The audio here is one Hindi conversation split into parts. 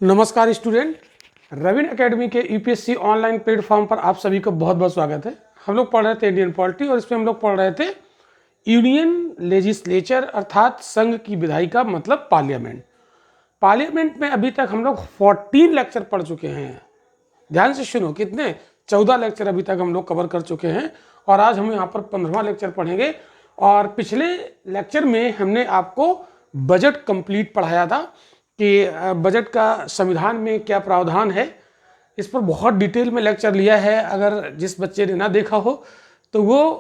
नमस्कार स्टूडेंट, रविन एकेडमी के यूपीएससी ऑनलाइन प्लेटफॉर्म पर आप सभी का बहुत बहुत स्वागत है। हम लोग पढ़ रहे थे इंडियन पॉलिटी और इसमें हम लोग पढ़ रहे थे यूनियन लेजिस्लेचर अर्थात संघ की विधायी का मतलब पार्लियामेंट। पार्लियामेंट में अभी तक हम लोग 14 लेक्चर पढ़ चुके हैं। ध्यान से सुनो, कितने 14 लेक्चर अभी तक हम लोग कवर कर चुके हैं और आज हम यहाँ पर 15वां लेक्चर पढ़ेंगे। और पिछले लेक्चर में हमने आपको बजट कंप्लीट पढ़ाया था कि बजट का संविधान में क्या प्रावधान है। इस पर बहुत डिटेल में लेक्चर लिया है। अगर जिस बच्चे ने ना देखा हो तो वो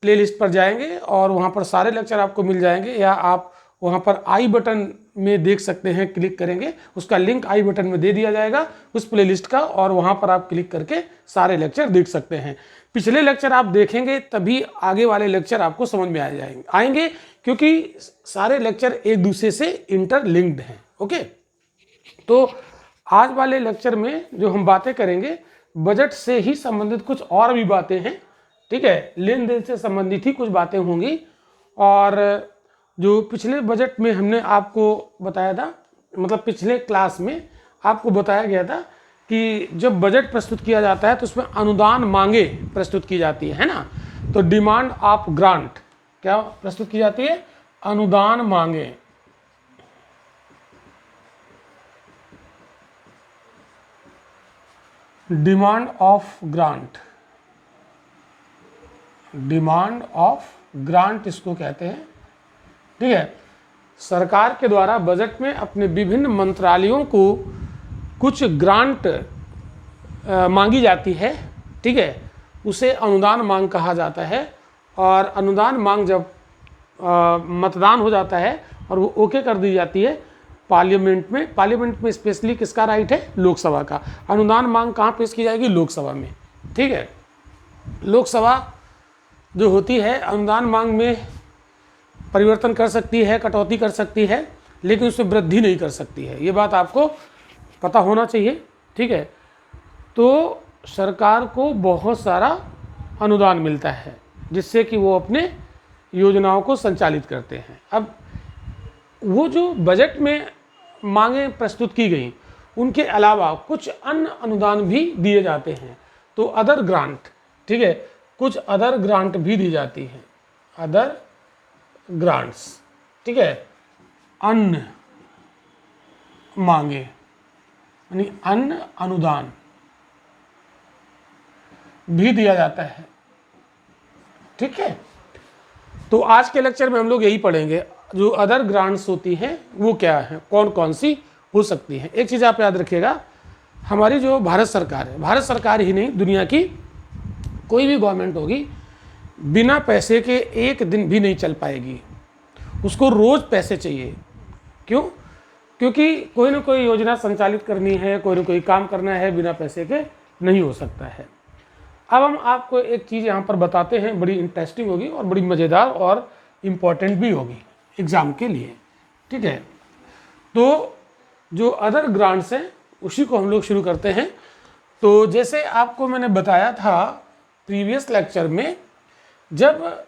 प्लेलिस्ट पर जाएंगे और वहाँ पर सारे लेक्चर आपको मिल जाएंगे, या आप वहाँ पर आई बटन में देख सकते हैं, क्लिक करेंगे, उसका लिंक आई बटन में दे दिया जाएगा उस प्लेलिस्ट का, और वहाँ पर आप क्लिक करके सारे लेक्चर देख सकते हैं। पिछले लेक्चर आप देखेंगे तभी आगे वाले लेक्चर आपको समझ में आएंगे क्योंकि सारे लेक्चर एक दूसरे से इंटरलिंक्ड हैं। ओके, तो आज वाले लेक्चर में जो हम बातें करेंगे बजट से ही संबंधित कुछ और भी बातें हैं। ठीक है, लेन देन से संबंधित ही कुछ बातें होंगी। और जो पिछले बजट में हमने आपको बताया था, मतलब पिछले क्लास में आपको बताया गया था कि जब बजट प्रस्तुत किया जाता है तो उसमें अनुदान मांगे प्रस्तुत की जाती है ना। तो डिमांड ऑफ ग्रांट क्या प्रस्तुत की जाती है? अनुदान मांगे। Demand of grant, demand of grant इसको कहते हैं। ठीक है, सरकार के द्वारा बजट में अपने विभिन्न मंत्रालयों को कुछ ग्रांट मांगी जाती है। ठीक है, उसे अनुदान मांग कहा जाता है। और अनुदान मांग जब मतदान हो जाता है और वो ओके कर दी जाती है पार्लियामेंट में स्पेशली किसका राइट है? लोकसभा का। अनुदान मांग कहाँ पेश की जाएगी? लोकसभा में। ठीक है, लोकसभा जो होती है अनुदान मांग में परिवर्तन कर सकती है, कटौती कर सकती है, लेकिन उसमें वृद्धि नहीं कर सकती है। ये बात आपको पता होना चाहिए। ठीक है, तो सरकार को बहुत सारा अनुदान मिलता है जिससे कि वो अपने योजनाओं को संचालित करते हैं। अब वो जो बजट में मांगें प्रस्तुत की गई उनके अलावा कुछ अन्य अनुदान भी दिए जाते हैं। तो अदर ग्रांट, ठीक है, कुछ अदर ग्रांट भी दी जाती हैं, अदर ग्रांट्स। ठीक है, अन्य मांगे यानी अन्य अनुदान भी दिया जाता है। ठीक है, तो आज के लेक्चर में हम लोग यही पढ़ेंगे, जो अदर ग्रांट्स होती हैं वो क्या है, कौन कौन सी हो सकती हैं। एक चीज़ आप याद रखिएगा, हमारी जो भारत सरकार है, भारत सरकार ही नहीं दुनिया की कोई भी गवर्नमेंट होगी, बिना पैसे के एक दिन भी नहीं चल पाएगी। उसको रोज़ पैसे चाहिए। क्यों? क्योंकि कोई ना कोई योजना संचालित करनी है, कोई ना कोई काम करना है, बिना पैसे के नहीं हो सकता है। अब हम आपको एक चीज़ यहाँ पर बताते हैं, बड़ी इंटरेस्टिंग होगी और बड़ी मज़ेदार और इम्पॉर्टेंट भी होगी एग्ज़ाम के लिए। ठीक है, तो जो अदर ग्रांट्स हैं उसी को हम लोग शुरू करते हैं। तो जैसे आपको मैंने बताया था प्रीवियस लेक्चर में, जब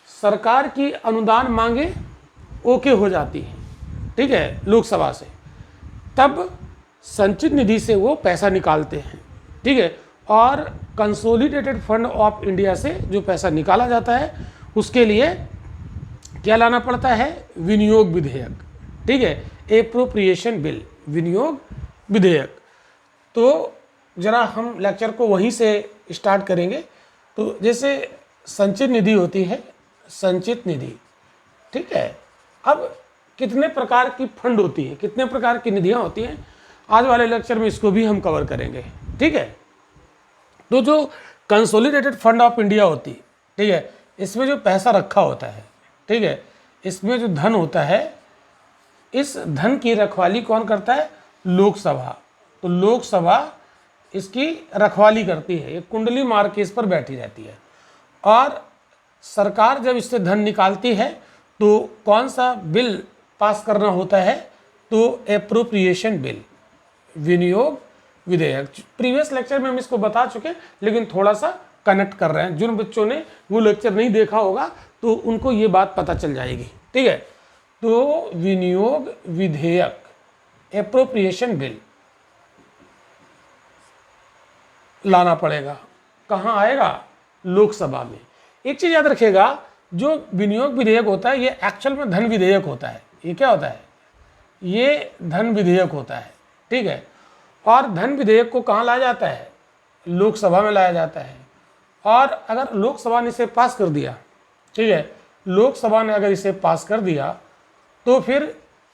सरकार की अनुदान मांगे ओके हो जाती है, ठीक है, लोकसभा से, तब संचित निधि से वो पैसा निकालते हैं। ठीक है, और कंसोलिडेटेड फंड ऑफ इंडिया से जो पैसा निकाला जाता है उसके लिए क्या लाना पड़ता है? विनियोग विधेयक। ठीक है, एप्रोप्रिएशन बिल, विनियोग विधेयक। तो जरा हम लेक्चर को वहीं से स्टार्ट करेंगे। तो जैसे संचित निधि होती है, संचित निधि, ठीक है, अब कितने प्रकार की फंड होती है, कितने प्रकार की निधियां होती हैं, आज वाले लेक्चर में इसको भी हम कवर करेंगे। ठीक है, तो जो कंसोलिडेटेड फंड ऑफ इंडिया होती, ठीक है, इसमें जो पैसा रखा होता है, ठीक है, इसमें जो धन होता है, इस धन की रखवाली कौन करता है? लोकसभा। तो लोकसभा इसकी रखवाली करती है, एक कुंडली मार के इस पर बैठी रहती है। और सरकार जब इससे धन निकालती है तो कौन सा बिल पास करना होता है? तो एप्रोप्रिएशन बिल, विनियोग विधेयक। प्रीवियस लेक्चर में हम इसको बता चुके हैं, लेकिन थोड़ा सा कनेक्ट कर रहे हैं। जिन बच्चों ने वो लेक्चर नहीं देखा होगा तो उनको ये बात पता चल जाएगी। ठीक है, तो विनियोग विधेयक एप्रोप्रिएशन बिल लाना पड़ेगा। कहाँ आएगा? लोकसभा में। एक चीज याद रखिएगा, जो विनियोग विधेयक होता है ये एक्चुअल में धन विधेयक होता है। ये क्या होता है? ये धन विधेयक होता है, ठीक है। और धन विधेयक को कहाँ लाया जाता है? लोकसभा में लाया जाता है। और अगर लोकसभा ने इसे पास कर दिया, ठीक है, लोकसभा ने अगर इसे पास कर दिया तो फिर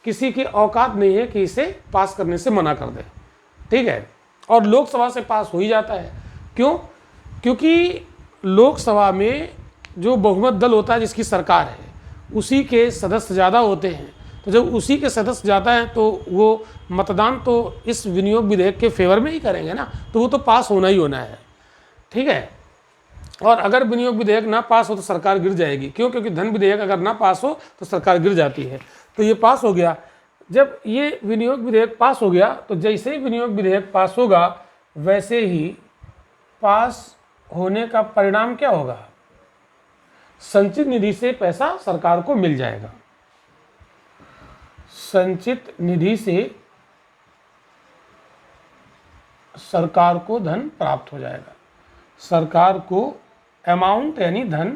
किसी की औकात नहीं है कि इसे पास करने से मना कर दे, ठीक है। और लोकसभा से पास हो ही जाता है। क्यों? क्योंकि लोकसभा में जो बहुमत दल होता है, जिसकी सरकार है, उसी के सदस्य ज़्यादा होते हैं। तो जब उसी के सदस्य ज़्यादा हैं तो वो मतदान तो इस विनियोग विधेयक के फेवर में ही करेंगे ना, तो वो तो पास होना ही होना है, ठीक है। और अगर विनियोग विधेयक ना पास हो तो सरकार गिर जाएगी। क्यों? क्योंकि धन विधेयक अगर ना पास हो तो सरकार गिर जाती है। तो ये पास हो गया। जब ये विनियोग विधेयक पास हो गया तो जैसे ही विनियोग विधेयक पास होगा वैसे ही पास होने का परिणाम क्या होगा? संचित निधि से पैसा सरकार को मिल जाएगा। संचित निधि से सरकार को धन प्राप्त हो जाएगा। सरकार को अमाउंट यानी धन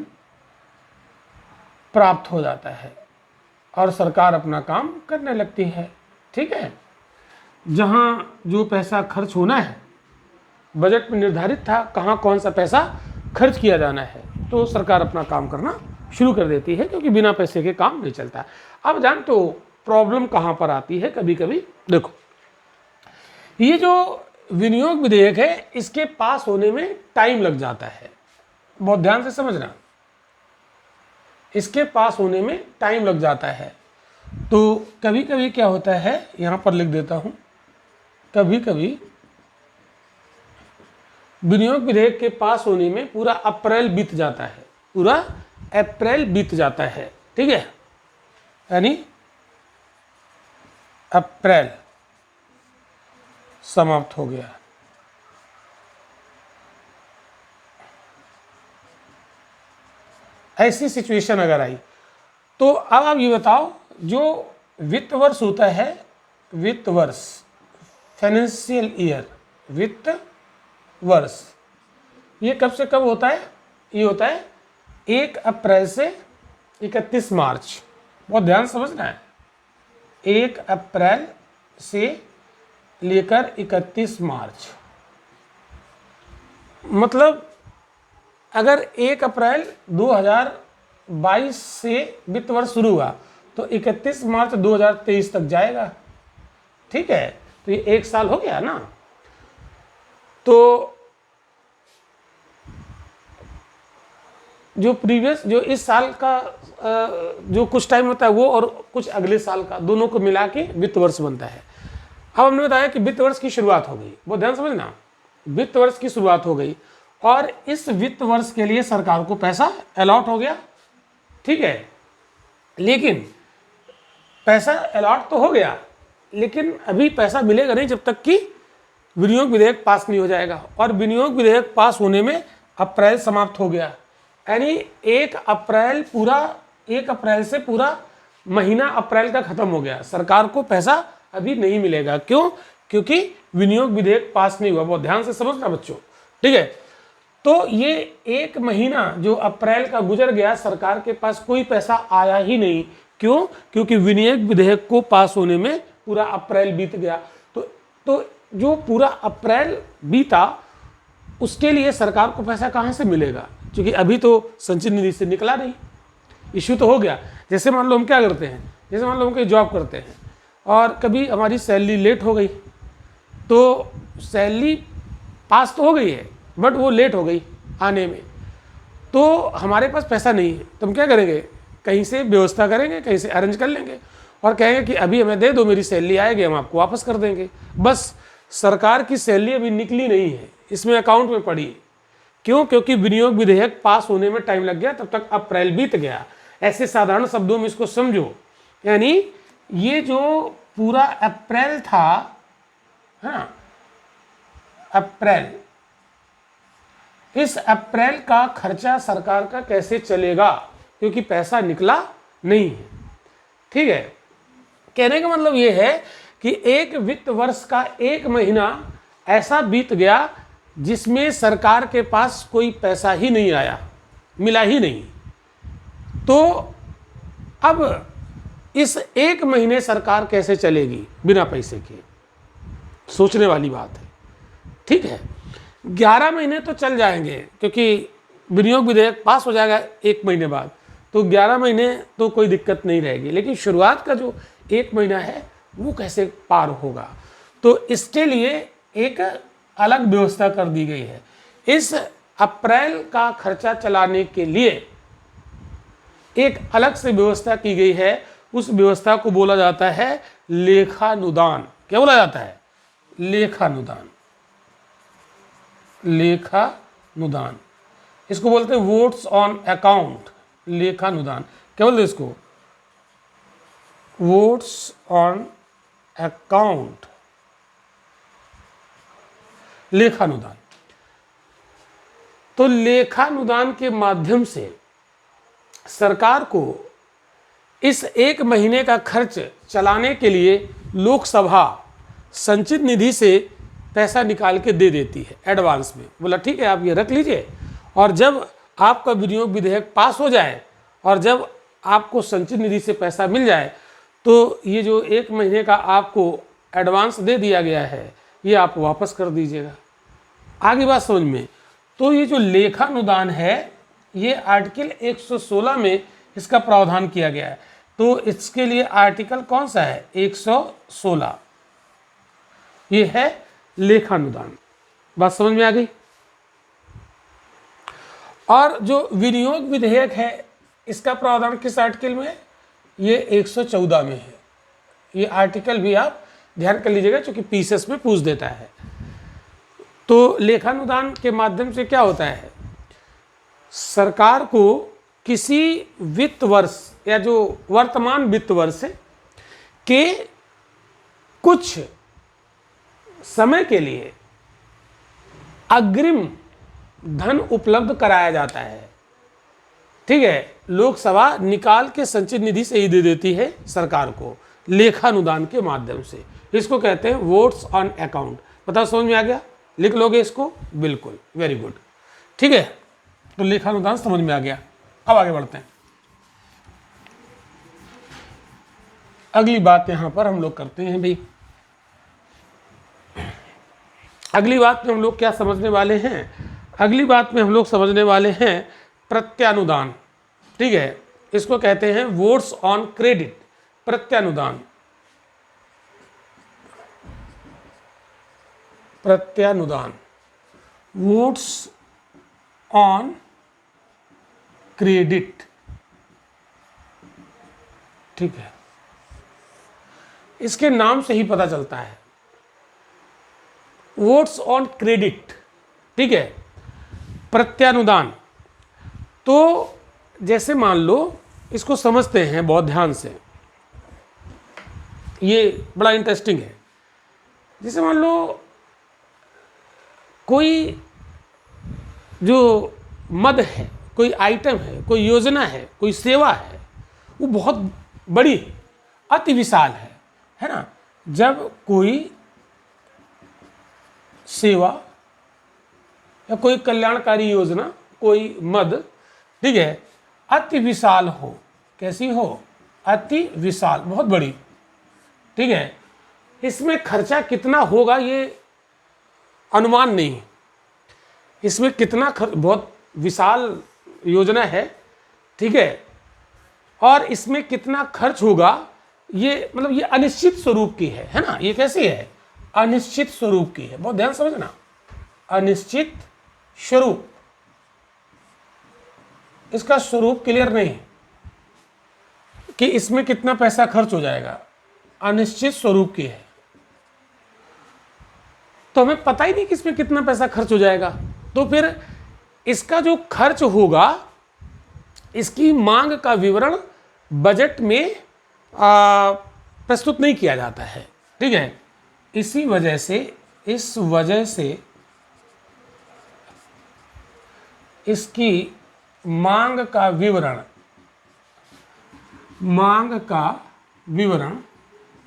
प्राप्त हो जाता है और सरकार अपना काम करने लगती है, ठीक है। जहाँ जो पैसा खर्च होना है बजट में निर्धारित था, कहाँ कौन सा पैसा खर्च किया जाना है, तो सरकार अपना काम करना शुरू कर देती है, क्योंकि बिना पैसे के काम नहीं चलता। अब जान तो प्रॉब्लम कहाँ पर आती है? कभी कभी देखो, ये जो विनियोग विधेयक है इसके पास होने में टाइम लग जाता है। बहुत ध्यान से समझना, इसके पास होने में टाइम लग जाता है। तो कभी कभी क्या होता है, यहाँ पर लिख देता हूँ, कभी कभी विनियोग विधेयक के पास होने में पूरा अप्रैल बीत जाता है, पूरा अप्रैल बीत जाता है, ठीक है। यानी अप्रैल समाप्त हो गया। ऐसी सिचुएशन अगर आई तो अब आप ये बताओ, जो वित्त वर्ष होता है, वित्त वर्ष, फाइनेंशियल ईयर, वित्त वर्ष, ये कब से कब होता है? ये होता है 1 अप्रैल से 31 मार्च। बहुत ध्यान समझना है, 1 अप्रैल से लेकर 31 मार्च। मतलब अगर 1 अप्रैल 2022 से वित्त वर्ष शुरू हुआ तो 31 मार्च 2023 तक जाएगा, ठीक है। तो ये 1 साल हो गया ना। तो जो प्रीवियस, जो इस साल का जो कुछ टाइम होता है वो और कुछ अगले साल का, दोनों को मिला के वित्त वर्ष बनता है। अब हमने बताया कि वित्त वर्ष की शुरुआत हो गई, बहुत ध्यान समझना, वित्त वर्ष की शुरुआत हो गई और इस वित्त वर्ष के लिए सरकार को पैसा अलॉट हो गया, ठीक है। लेकिन पैसा अलॉट तो हो गया, लेकिन अभी पैसा मिलेगा नहीं जब तक कि विनियोग विधेयक पास नहीं हो जाएगा। और विनियोग विधेयक पास होने में अप्रैल समाप्त हो गया, यानी 1 अप्रैल से पूरा महीना अप्रैल का खत्म हो गया। सरकार को पैसा अभी नहीं मिलेगा। क्यों? क्योंकि विनियोग विधेयक पास नहीं हुआ। बहुत ध्यान से समझना बच्चों, ठीक है। तो ये 1 महीना जो अप्रैल का गुजर गया, सरकार के पास कोई पैसा आया ही नहीं। क्यों? क्योंकि विनियोग विधेयक को पास होने में पूरा अप्रैल बीत गया। तो जो पूरा अप्रैल बीता उसके लिए सरकार को पैसा कहाँ से मिलेगा? क्योंकि अभी तो संचित निधि से निकला नहीं, इश्यू तो हो गया। जैसे मान लो हम क्या करते हैं, जैसे मान लो हम कोई जॉब करते हैं और कभी हमारी सैलरी लेट हो गई, तो सैलरी पास तो हो गई है बट वो लेट हो गई आने में, तो हमारे पास पैसा नहीं है। तो हम क्या करेंगे? कहीं से व्यवस्था करेंगे, कहीं से अरेंज कर लेंगे और कहेंगे कि अभी हमें दे दो, मेरी सैलरी आएगी, हम आपको वापस कर देंगे। बस सरकार की सैलरी अभी निकली नहीं है, इसमें अकाउंट में पड़ी है। क्यों? क्योंकि विनियोग विधेयक पास होने में टाइम लग गया, तब तक अप्रैल बीत गया। ऐसे साधारण शब्दों में इसको समझो, यानी ये जो पूरा अप्रैल था, हाँ अप्रैल, इस अप्रैल का खर्चा सरकार का कैसे चलेगा? क्योंकि पैसा निकला नहीं है, ठीक है। कहने का मतलब ये है कि एक वित्त वर्ष का एक महीना ऐसा बीत गया जिसमें सरकार के पास कोई पैसा ही नहीं आया, मिला ही नहीं। तो अब इस एक महीने सरकार कैसे चलेगी बिना पैसे के, सोचने वाली बात है। ठीक है, 11 महीने तो चल जाएंगे क्योंकि विनियोग विधेयक पास हो जाएगा एक महीने बाद, तो 11 महीने तो कोई दिक्कत नहीं रहेगी, लेकिन शुरुआत का जो एक महीना है वो कैसे पार होगा। तो इसके लिए एक अलग व्यवस्था कर दी गई है। इस अप्रैल का खर्चा चलाने के लिए एक अलग से व्यवस्था की गई है। उस व्यवस्था को बोला जाता है लेखानुदान। क्या बोला जाता है? लेखानुदान। लेखानुदान, इसको बोलते हैं वोट्स ऑन अकाउंट। लेखानुदान, क्या बोलते हैं इसको? वोट्स ऑन अकाउंट, लेखानुदान। तो लेखानुदान के माध्यम से सरकार को इस एक महीने का खर्च चलाने के लिए लोकसभा संचित निधि से पैसा निकाल के दे देती है एडवांस में। बोला ठीक है, आप ये रख लीजिए, और जब आपका विनियोग विधेयक पास हो जाए और जब आपको संचित निधि से पैसा मिल जाए तो ये जो एक महीने का आपको एडवांस दे दिया गया है ये आप वापस कर दीजिएगा। आगे बात समझ में। तो ये जो लेखानुदान है ये आर्टिकल 116 में इसका प्रावधान किया गया है। तो इसके लिए आर्टिकल कौन सा है? 116। ये है लेखानुदान। बात समझ में आ गई? और जो विनियोग विधेयक है इसका प्रावधान किस आर्टिकल में है? ये 114 में है। ये आर्टिकल भी आप ध्यान कर लीजिएगा क्योंकि पीसीएस में पूछ देता है। तो लेखानुदान के माध्यम से क्या होता है? सरकार को किसी वित्त वर्ष या जो वर्तमान वित्त वर्ष के कुछ समय के लिए अग्रिम धन उपलब्ध कराया जाता है। ठीक है, लोकसभा निकाल के संचित निधि से ही दे देती है सरकार को लेखानुदान के माध्यम से। इसको कहते हैं वोट्स ऑन अकाउंट। पता समझ में आ गया? लिख लोगे इसको? बिल्कुल, वेरी गुड। ठीक है, तो लेखानुदान समझ में आ गया। अब आगे बढ़ते हैं। अगली बात यहां पर हम लोग करते हैं भाई। अगली बात में हम लोग क्या समझने वाले हैं? अगली बात में हम लोग समझने वाले हैं प्रत्यानुदान। ठीक है, इसको कहते हैं वोट्स ऑन क्रेडिट। प्रत्यानुदान, प्रत्यानुदान, वोट्स ऑन क्रेडिट। ठीक है, इसके नाम से ही पता चलता है वोट्स ऑन क्रेडिट। ठीक है, प्रत्यानुदान। तो जैसे मान लो, इसको समझते हैं बहुत ध्यान से, ये बड़ा इंटरेस्टिंग है। जैसे मान लो कोई जो मद है, कोई आइटम है, कोई योजना है, कोई सेवा है, वो बहुत बड़ी है, अति विशाल है ना। जब कोई सेवा या कोई कल्याणकारी योजना, कोई मद, ठीक है, अति विशाल हो, कैसी हो? अति विशाल, बहुत बड़ी। ठीक है, इसमें खर्चा कितना होगा ये अनुमान नहीं है। इसमें कितना खर्च, बहुत विशाल योजना है, ठीक है, और इसमें कितना खर्च होगा ये मतलब ये अनिश्चित स्वरूप की है ना। ये कैसी है? अनिश्चित स्वरूप की है। बहुत ध्यान समझना, अनिश्चित स्वरूप। इसका स्वरूप क्लियर नहीं कि इसमें कितना पैसा खर्च हो जाएगा, अनिश्चित स्वरूप की है। तो हमें पता ही नहीं कि इसमें कितना पैसा खर्च हो जाएगा। तो फिर इसका जो खर्च होगा, इसकी मांग का विवरण बजट में प्रस्तुत नहीं किया जाता है। ठीक है, इसी वजह से, इस वजह से इसकी मांग का विवरण, मांग का विवरण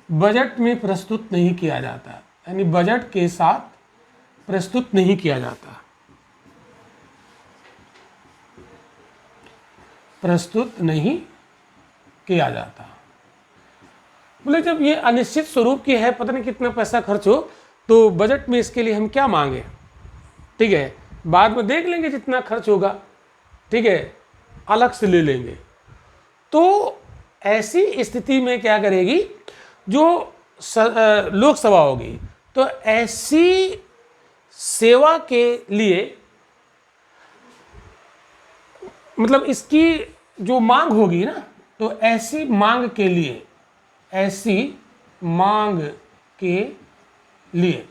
बजट में प्रस्तुत नहीं किया जाता, यानी बजट के साथ प्रस्तुत नहीं किया जाता, प्रस्तुत नहीं किया जाता। बोले जब ये अनिश्चित स्वरूप की है, पता नहीं कितना पैसा खर्च हो, तो बजट में इसके लिए हम क्या मांगे, ठीक है, बाद में देख लेंगे जितना खर्च होगा, ठीक है, अलग से ले लेंगे। तो ऐसी स्थिति में क्या करेगी जो लोकसभा होगी, तो ऐसी सेवा के लिए, मतलब इसकी जो मांग होगी ना, तो ऐसी मांग के लिए, ऐसी मांग के लिए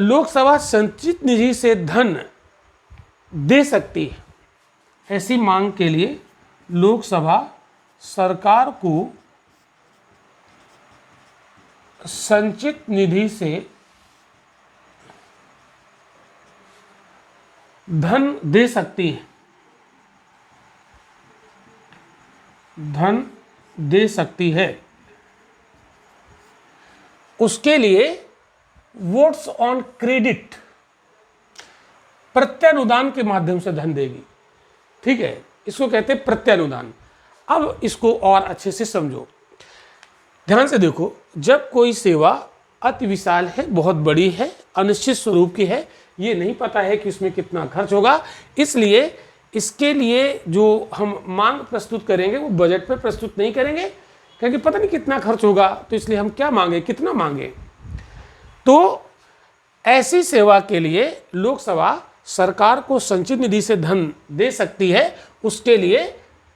लोकसभा संचित निधि से धन दे सकती है। ऐसी मांग के लिए लोकसभा सरकार को संचित निधि से धन दे सकती है, धन दे सकती है। उसके लिए वोट्स ऑन क्रेडिट, प्रत्यानुदान के माध्यम से धन देगी, ठीक है, इसको कहते हैं प्रत्यानुदान। अब इसको और अच्छे से समझो, ध्यान से देखो, जब कोई सेवा अति विशाल है, बहुत बड़ी है, अनिश्चित स्वरूप की है, ये नहीं पता है कि इसमें कितना खर्च होगा, इसलिए इसके लिए जो हम मांग प्रस्तुत करेंगे वो बजट पे प्रस्तुत नहीं करेंगे, क्योंकि पता नहीं कितना खर्च होगा, तो इसलिए हम क्या मांगे, कितना मांगे। तो ऐसी सेवा के लिए लोकसभा सरकार को संचित निधि से धन दे सकती है, उसके लिए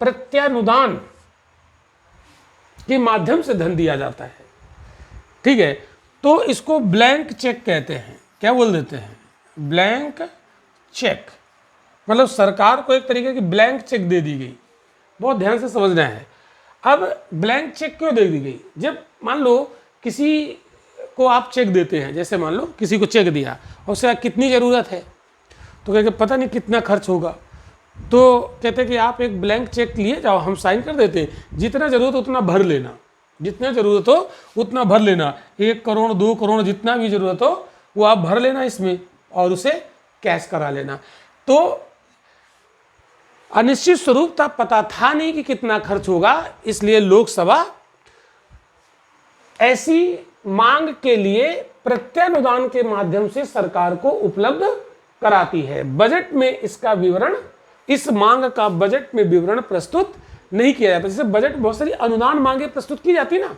प्रत्यानुदान के माध्यम से धन दिया जाता है, ठीक है। तो इसको ब्लैंक चेक कहते हैं, क्या बोल देते हैं, ब्लैंक चेक, मतलब सरकार को एक तरीके की ब्लैंक चेक दे दी गई। बहुत ध्यान से समझना है। अब ब्लैंक चेक क्यों दे दी गई, जब मान लो किसी को आप चेक देते हैं, जैसे मान लो किसी को चेक दिया और उससे कितनी ज़रूरत है, तो कहते पता नहीं कितना खर्च होगा, तो कहते हैं कि आप एक ब्लैंक चेक लिए जाओ, हम साइन कर देते हैं, जितना ज़रूरत उतना भर लेना, जितना ज़रूरत हो उतना भर लेना, 1 करोड़ 2 करोड़ जितना भी ज़रूरत हो वो आप भर लेना इसमें और उसे कैश करा लेना। तो अनिश्चित स्वरूप था, पता था नहीं कि कितना खर्च होगा, इसलिए लोकसभा ऐसी मांग के लिए प्रत्यानुदान के माध्यम से सरकार को उपलब्ध कराती है। बजट में इसका विवरण, इस मांग का बजट में विवरण प्रस्तुत नहीं किया जाता। जैसे बजट बहुत सारी अनुदान मांगे प्रस्तुत की जाती ना,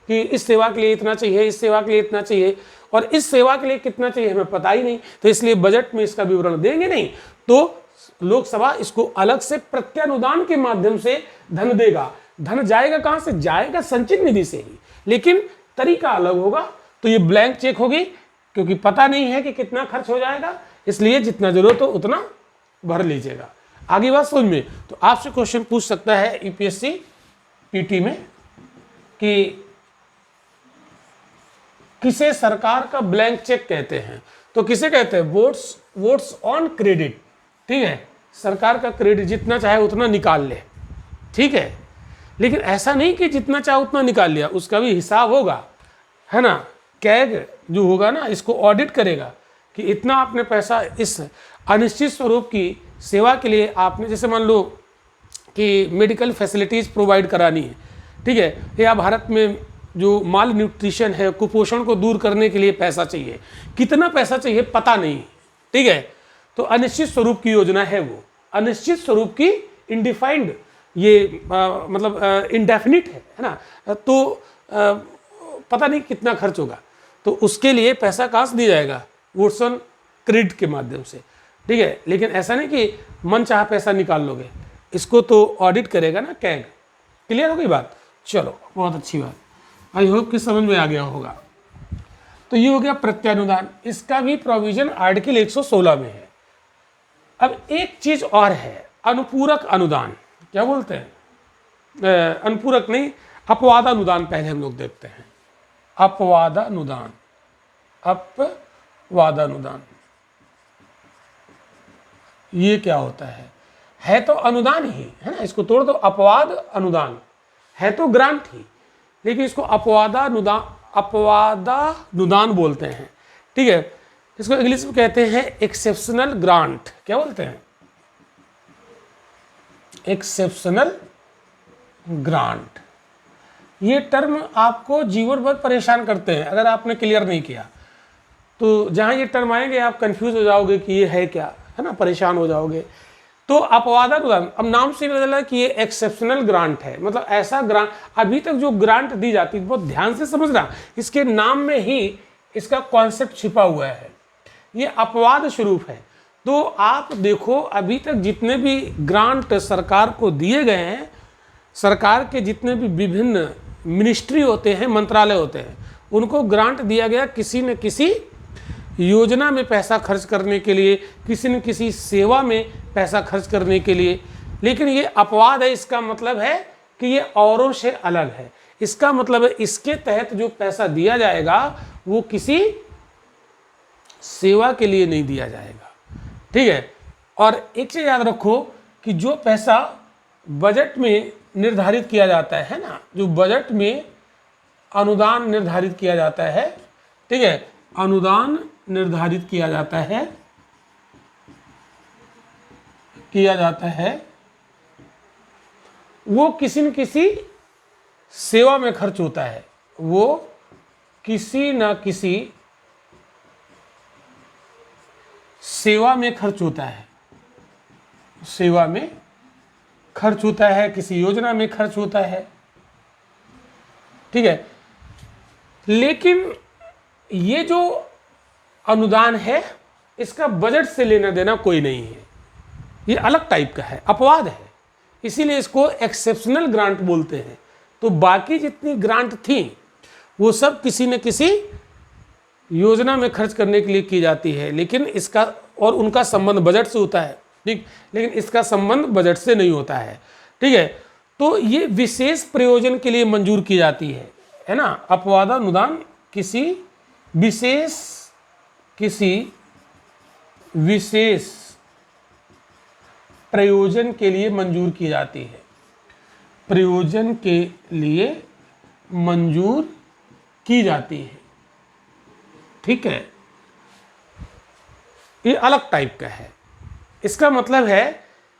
कि इस सेवा के लिए इतना चाहिए, इस सेवा के लिए इतना चाहिए, और इस सेवा के लिए कितना चाहिए हमें पता ही नहीं, तो इसलिए बजट में इसका विवरण देंगे नहीं, तो लोकसभा इसको अलग से प्रत्यानुदान के माध्यम से धन देगा। धन जाएगा कहां से, जाएगा संचित निधि से ही, लेकिन तरीका अलग होगा। तो ये ब्लैंक चेक होगी, क्योंकि पता नहीं है कि कितना खर्च हो जाएगा, इसलिए जितना जरूरत हो उतना भर लीजिएगा। आगे बात समझ में, तो आपसे क्वेश्चन पूछ सकता है यूपीएससी पीटी में कि किसे सरकार का ब्लैंक चेक कहते हैं, तो किसे कहते हैं, वोट्स ऑन क्रेडिट, ठीक है, सरकार का क्रेडिट जितना चाहे उतना निकाल ले, ठीक है, लेकिन ऐसा नहीं कि जितना चाहे उतना निकाल लिया, उसका भी हिसाब होगा, है ना। कैग जो होगा ना, इसको ऑडिट करेगा कि इतना आपने पैसा इस अनिश्चित स्वरूप की सेवा के लिए आपने, जैसे मान लो कि मेडिकल फैसिलिटीज़ प्रोवाइड करानी है, ठीक है, या भारत में जो माल न्यूट्रिशन है, कुपोषण को दूर करने के लिए पैसा चाहिए, कितना पैसा चाहिए पता नहीं, ठीक है, तो अनिश्चित स्वरूप की योजना है वो, अनिश्चित स्वरूप की, इनडिफाइंड, ये मतलब इंडेफिनिट है ना, तो पता नहीं कितना खर्च होगा, तो उसके लिए पैसा कहाँ से दिया जाएगा, वोट्स ऑन क्रेडिट के माध्यम से, ठीक है। लेकिन ऐसा नहीं कि मन चाह पैसा निकाल लोगे, इसको तो ऑडिट करेगा ना कैग। क्लियर हो गई बात, चलो बहुत अच्छी बात, आई होप कि समझ में आ गया होगा। तो ये हो गया प्रत्यानुदान, इसका भी प्रोविजन आर्टिकल 116 में है। अब एक चीज और है, अनुपूरक अनुदान, क्या बोलते हैं, अनुपूरक नहीं, अपवादानुदान पहले हम लोग देखते हैं। अपवादानुदान, अपवादानुदान ये क्या होता है तो अनुदान ही है ना, इसको तोड़ दो, अपवाद अनुदान, है तो ग्रांट ही, लेकिन इसको अपवादानुदान बोलते हैं। ठीक है, इसको इंग्लिश में कहते हैं एक्सेप्शनल ग्रांट। क्या बोलते हैं? Exceptional grant. ये टर्म आपको जीवन भर परेशान करते हैं अगर आपने क्लियर नहीं किया। तो जहाँ ये टर्म आएंगे आप कंफ्यूज हो जाओगे कि ये है क्या, है ना, परेशान हो जाओगे। तो अपवादानुदान, अब नाम से पता चला कि ये एक्सेप्शनल ग्रांट है, मतलब ऐसा ग्रांट, अभी तक जो ग्रांट दी जाती है, बहुत ध्यान से समझना, इसके नाम में ही इसका कॉन्सेप्ट छिपा हुआ है। ये अपवाद स्वरूप है। तो आप देखो अभी तक जितने भी ग्रांट सरकार को दिए गए हैं, सरकार के जितने भी विभिन्न मिनिस्ट्री होते हैं, मंत्रालय होते हैं, उनको ग्रांट दिया गया किसी न किसी योजना में पैसा खर्च करने के लिए, किसी न किसी सेवा में पैसा खर्च करने के लिए। लेकिन ये अपवाद है, इसका मतलब है कि ये औरों से अलग है। इसका मतलब है इसके तहत जो पैसा दिया जाएगा वो किसी सेवा के लिए नहीं दिया जाएगा। ठीक है, और एक चीज याद रखो कि जो पैसा बजट में निर्धारित किया जाता है ना, जो बजट में अनुदान निर्धारित किया जाता है, ठीक है, अनुदान निर्धारित किया जाता है वो किसी न किसी सेवा में खर्च होता है, वो किसी न किसी सेवा में खर्च होता है, सेवा में खर्च होता है, किसी योजना में खर्च होता है। ठीक है, लेकिन ये जो अनुदान है इसका बजट से लेना देना कोई नहीं है, ये अलग टाइप का है, अपवाद है, इसीलिए इसको एक्सेप्शनल ग्रांट बोलते हैं। तो बाकी जितनी ग्रांट थी वो सब किसी न किसी योजना में खर्च करने के लिए की जाती है, लेकिन इसका और उनका संबंध बजट से होता है। ठीक, लेकिन इसका संबंध बजट से नहीं होता है। ठीक है, तो ये विशेष प्रयोजन के लिए मंजूर की जाती है ना। अपवादानुदान किसी विशेष प्रयोजन के लिए मंजूर की जाती है, प्रयोजन के लिए मंजूर की जाती है। ठीक है, ये अलग टाइप का है। इसका मतलब है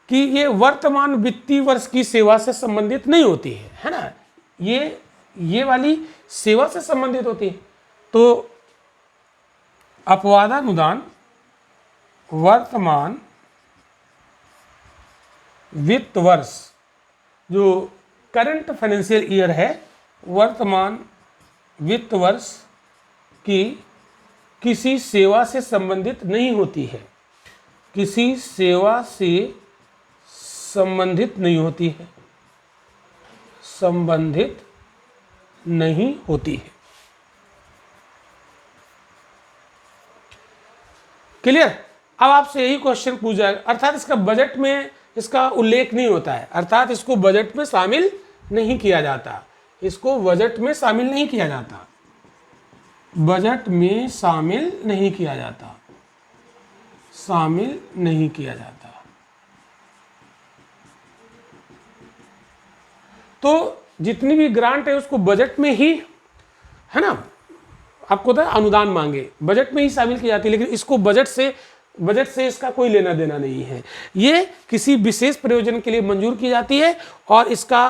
कि ये वर्तमान वित्तीय वर्ष की सेवा से संबंधित नहीं होती है ना, ये वाली सेवा से संबंधित होती है। तो अपवादानुदान वर्तमान वित्त वर्ष, जो करंट फाइनेंशियल ईयर है, वर्तमान वित्त वर्ष की किसी सेवा से संबंधित नहीं होती है, किसी सेवा से संबंधित नहीं होती है, संबंधित नहीं होती है। क्लियर? अब आपसे यही क्वेश्चन पूछा जाएगा, अर्थात इसका बजट में इसका उल्लेख नहीं होता है, अर्थात इसको बजट में शामिल नहीं किया जाता, इसको बजट में शामिल नहीं किया जाता, बजट में शामिल नहीं किया जाता, शामिल नहीं किया जाता। तो जितनी भी ग्रांट है उसको बजट में ही, है ना, आपको पता है अनुदान मांगे बजट में ही शामिल की जाती है, लेकिन इसको बजट से इसका कोई लेना देना नहीं है। ये किसी विशेष प्रयोजन के लिए मंजूर की जाती है और इसका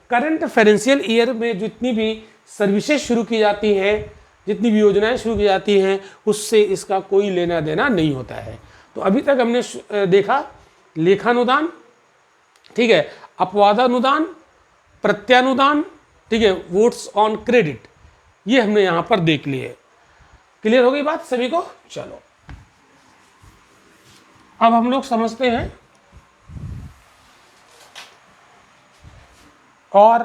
करंट फाइनेंशियल ईयर में जितनी भी सर्विसेज शुरू की जाती हैं, जितनी भी योजनाएं शुरू की जाती हैं, उससे इसका कोई लेना देना नहीं होता है। तो अभी तक हमने देखा लेखानुदान, ठीक है, अपवादानुदान, प्रत्यानुदान, ठीक है, वोट्स ऑन क्रेडिट, ये हमने यहां पर देख लिए। क्लियर हो गई बात सभी को? चलो अब हम लोग समझते हैं और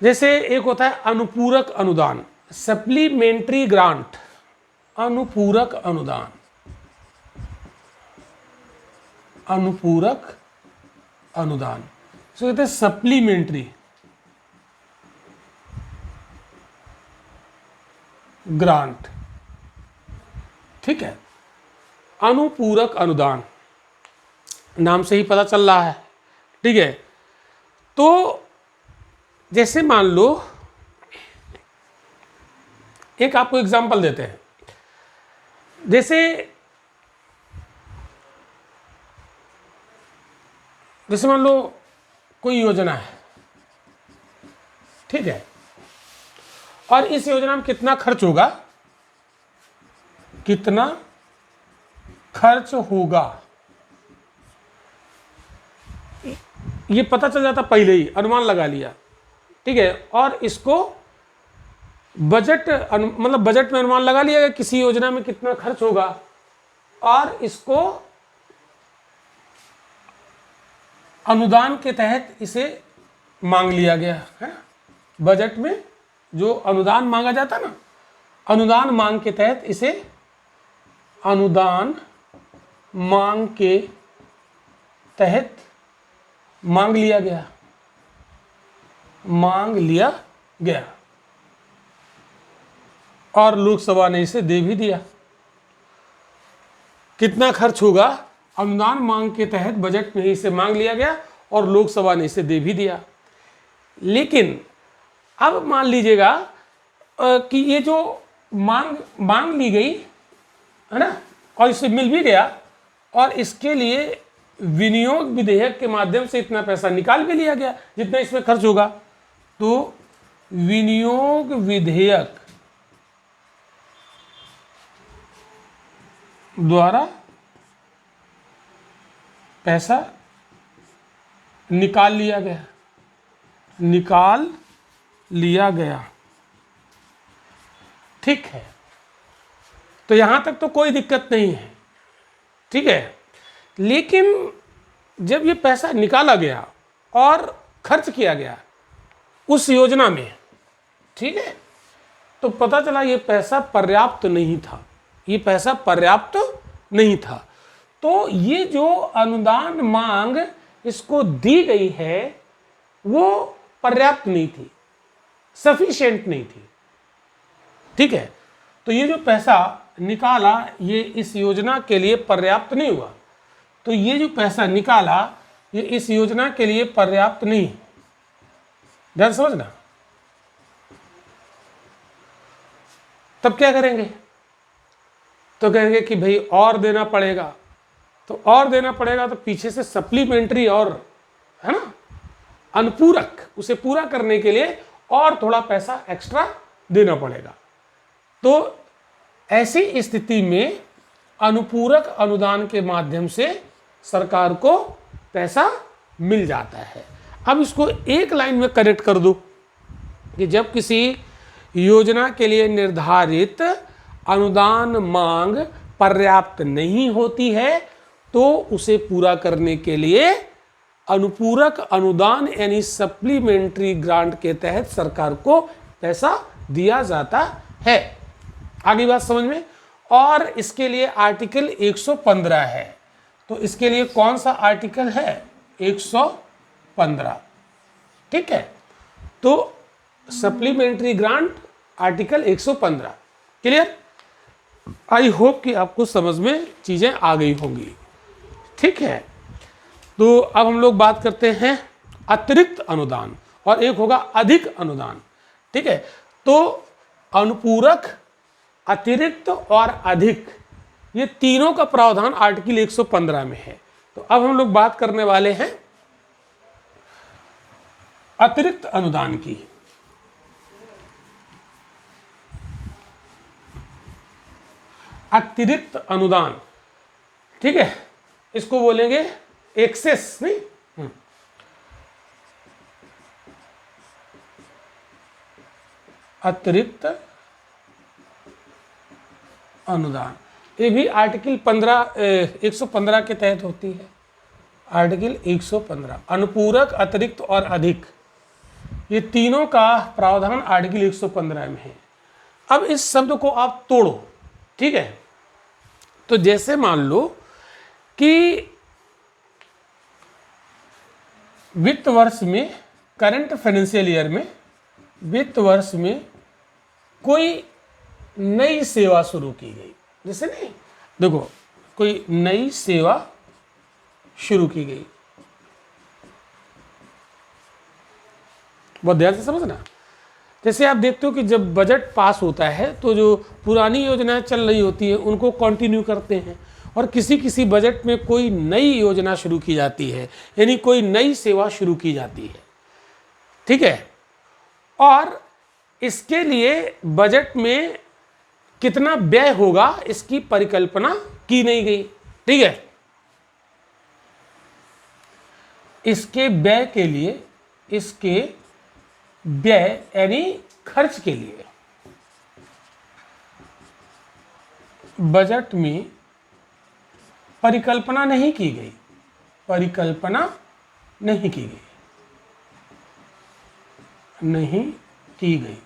जैसे एक होता है अनुपूरक अनुदान, सप्लीमेंट्री ग्रांट, अनुपूरक अनुदान, अनुपूरक अनुदान, इसको कहते हैं सप्लीमेंट्री ग्रांट। ठीक है, अनुपूरक अनुदान नाम से ही पता चल रहा है, ठीक है, तो जैसे मान लो, एक आपको एग्जांपल देते हैं। जैसे मान लो कोई योजना है, ठीक है, और इस योजना में कितना खर्च होगा, कितना खर्च होगा ये पता चल जाता पहले ही, अनुमान लगा लिया, ठीक है। और इसको बजट मतलब बजट में अनुमान लगा लिया किसी योजना में कितना खर्च होगा, और इसको अनुदान के तहत इसे मांग लिया गया है। बजट में जो अनुदान मांगा जाता ना, अनुदान मांग के तहत इसे अनुदान मांग के तहत मांग लिया गया, मांग लिया गया, और लोकसभा ने इसे दे भी दिया। कितना खर्च होगा, अनुदान मांग के तहत बजट में ही इसे मांग लिया गया और लोकसभा ने इसे दे भी दिया। लेकिन अब मान लीजिएगा कि ये जो मांग ली गई है ना, और इसे मिल भी गया, और इसके लिए विनियोग विधेयक के माध्यम से इतना पैसा निकाल भी लिया गया जितना इसमें खर्च होगा। तो विनियोग विधेयक द्वारा पैसा निकाल लिया गया, निकाल लिया गया, ठीक है। तो यहां तक तो कोई दिक्कत नहीं है, ठीक है। लेकिन जब ये पैसा निकाला गया और खर्च किया गया उस योजना में, ठीक है, तो पता चला ये पैसा पर्याप्त नहीं था, ये पैसा पर्याप्त नहीं था। तो ये जो अनुदान मांग इसको दी गई है वो पर्याप्त नहीं थी, सफिशिएंट नहीं थी, ठीक है। तो ये जो पैसा निकाला ये इस योजना के लिए पर्याप्त नहीं हुआ। तो ये जो पैसा निकाला ये इस योजना के लिए पर्याप्त नहीं, ध्यान समझना। तब क्या करेंगे, तो कहेंगे कि भाई और देना पड़ेगा। तो और देना पड़ेगा तो पीछे से सप्लीमेंट्री और, है ना, अनुपूरक, उसे पूरा करने के लिए और थोड़ा पैसा एक्स्ट्रा देना पड़ेगा। तो ऐसी स्थिति में अनुपूरक अनुदान के माध्यम से सरकार को पैसा मिल जाता है। अब इसको एक लाइन में करेक्ट कर दो कि जब किसी योजना के लिए निर्धारित अनुदान मांग पर्याप्त नहीं होती है तो उसे पूरा करने के लिए अनुपूरक अनुदान यानी सप्लीमेंट्री ग्रांट के तहत सरकार को पैसा दिया जाता है। आगे बात समझ में। और इसके लिए आर्टिकल 115 है। तो इसके लिए कौन सा आर्टिकल है, 115, ठीक है। तो supplementary grant article 115, clear. I hope कि आपको समझ में चीजें आ गई होंगी, ठीक है। तो अब हम लोग बात करते हैं अतिरिक्त अनुदान और एक होगा अधिक अनुदान, ठीक है। तो अनुपूरक, अतिरिक्त और अधिक, ये तीनों का प्रावधान आर्टिकल 115 में है। तो अब हम लोग बात करने वाले हैं अतिरिक्त अनुदान की। अतिरिक्त अनुदान, ठीक है, इसको बोलेंगे एक्सेस, नहीं, अतिरिक्त अनुदान, ये भी आर्टिकल 115 के तहत होती है। आर्टिकल 115 अनुपूरक, अतिरिक्त और अधिक, ये तीनों का प्रावधान आर्टिकल 115 में है। अब इस शब्द को आप तोड़ो, ठीक है। तो जैसे मान लो कि वित्त वर्ष में, करंट फाइनेंशियल ईयर में, वित्त वर्ष में कोई नई सेवा शुरू की गई, जैसे नहीं, देखो कोई नई सेवा शुरू की गई, बहुत ध्यान से समझना। जैसे आप देखते हो कि जब बजट पास होता है तो जो पुरानी योजनाएं चल रही होती हैं उनको कंटिन्यू करते हैं, और किसी किसी बजट में कोई नई योजना शुरू की जाती है, यानी कोई नई सेवा शुरू की जाती है। ठीक है, और इसके लिए बजट में कितना व्यय होगा इसकी परिकल्पना की नहीं गई। ठीक है, इसके व्यय के लिए, इसके व्यय यानी खर्च के लिए बजट में परिकल्पना नहीं की गई, परिकल्पना नहीं की गई, नहीं की गई।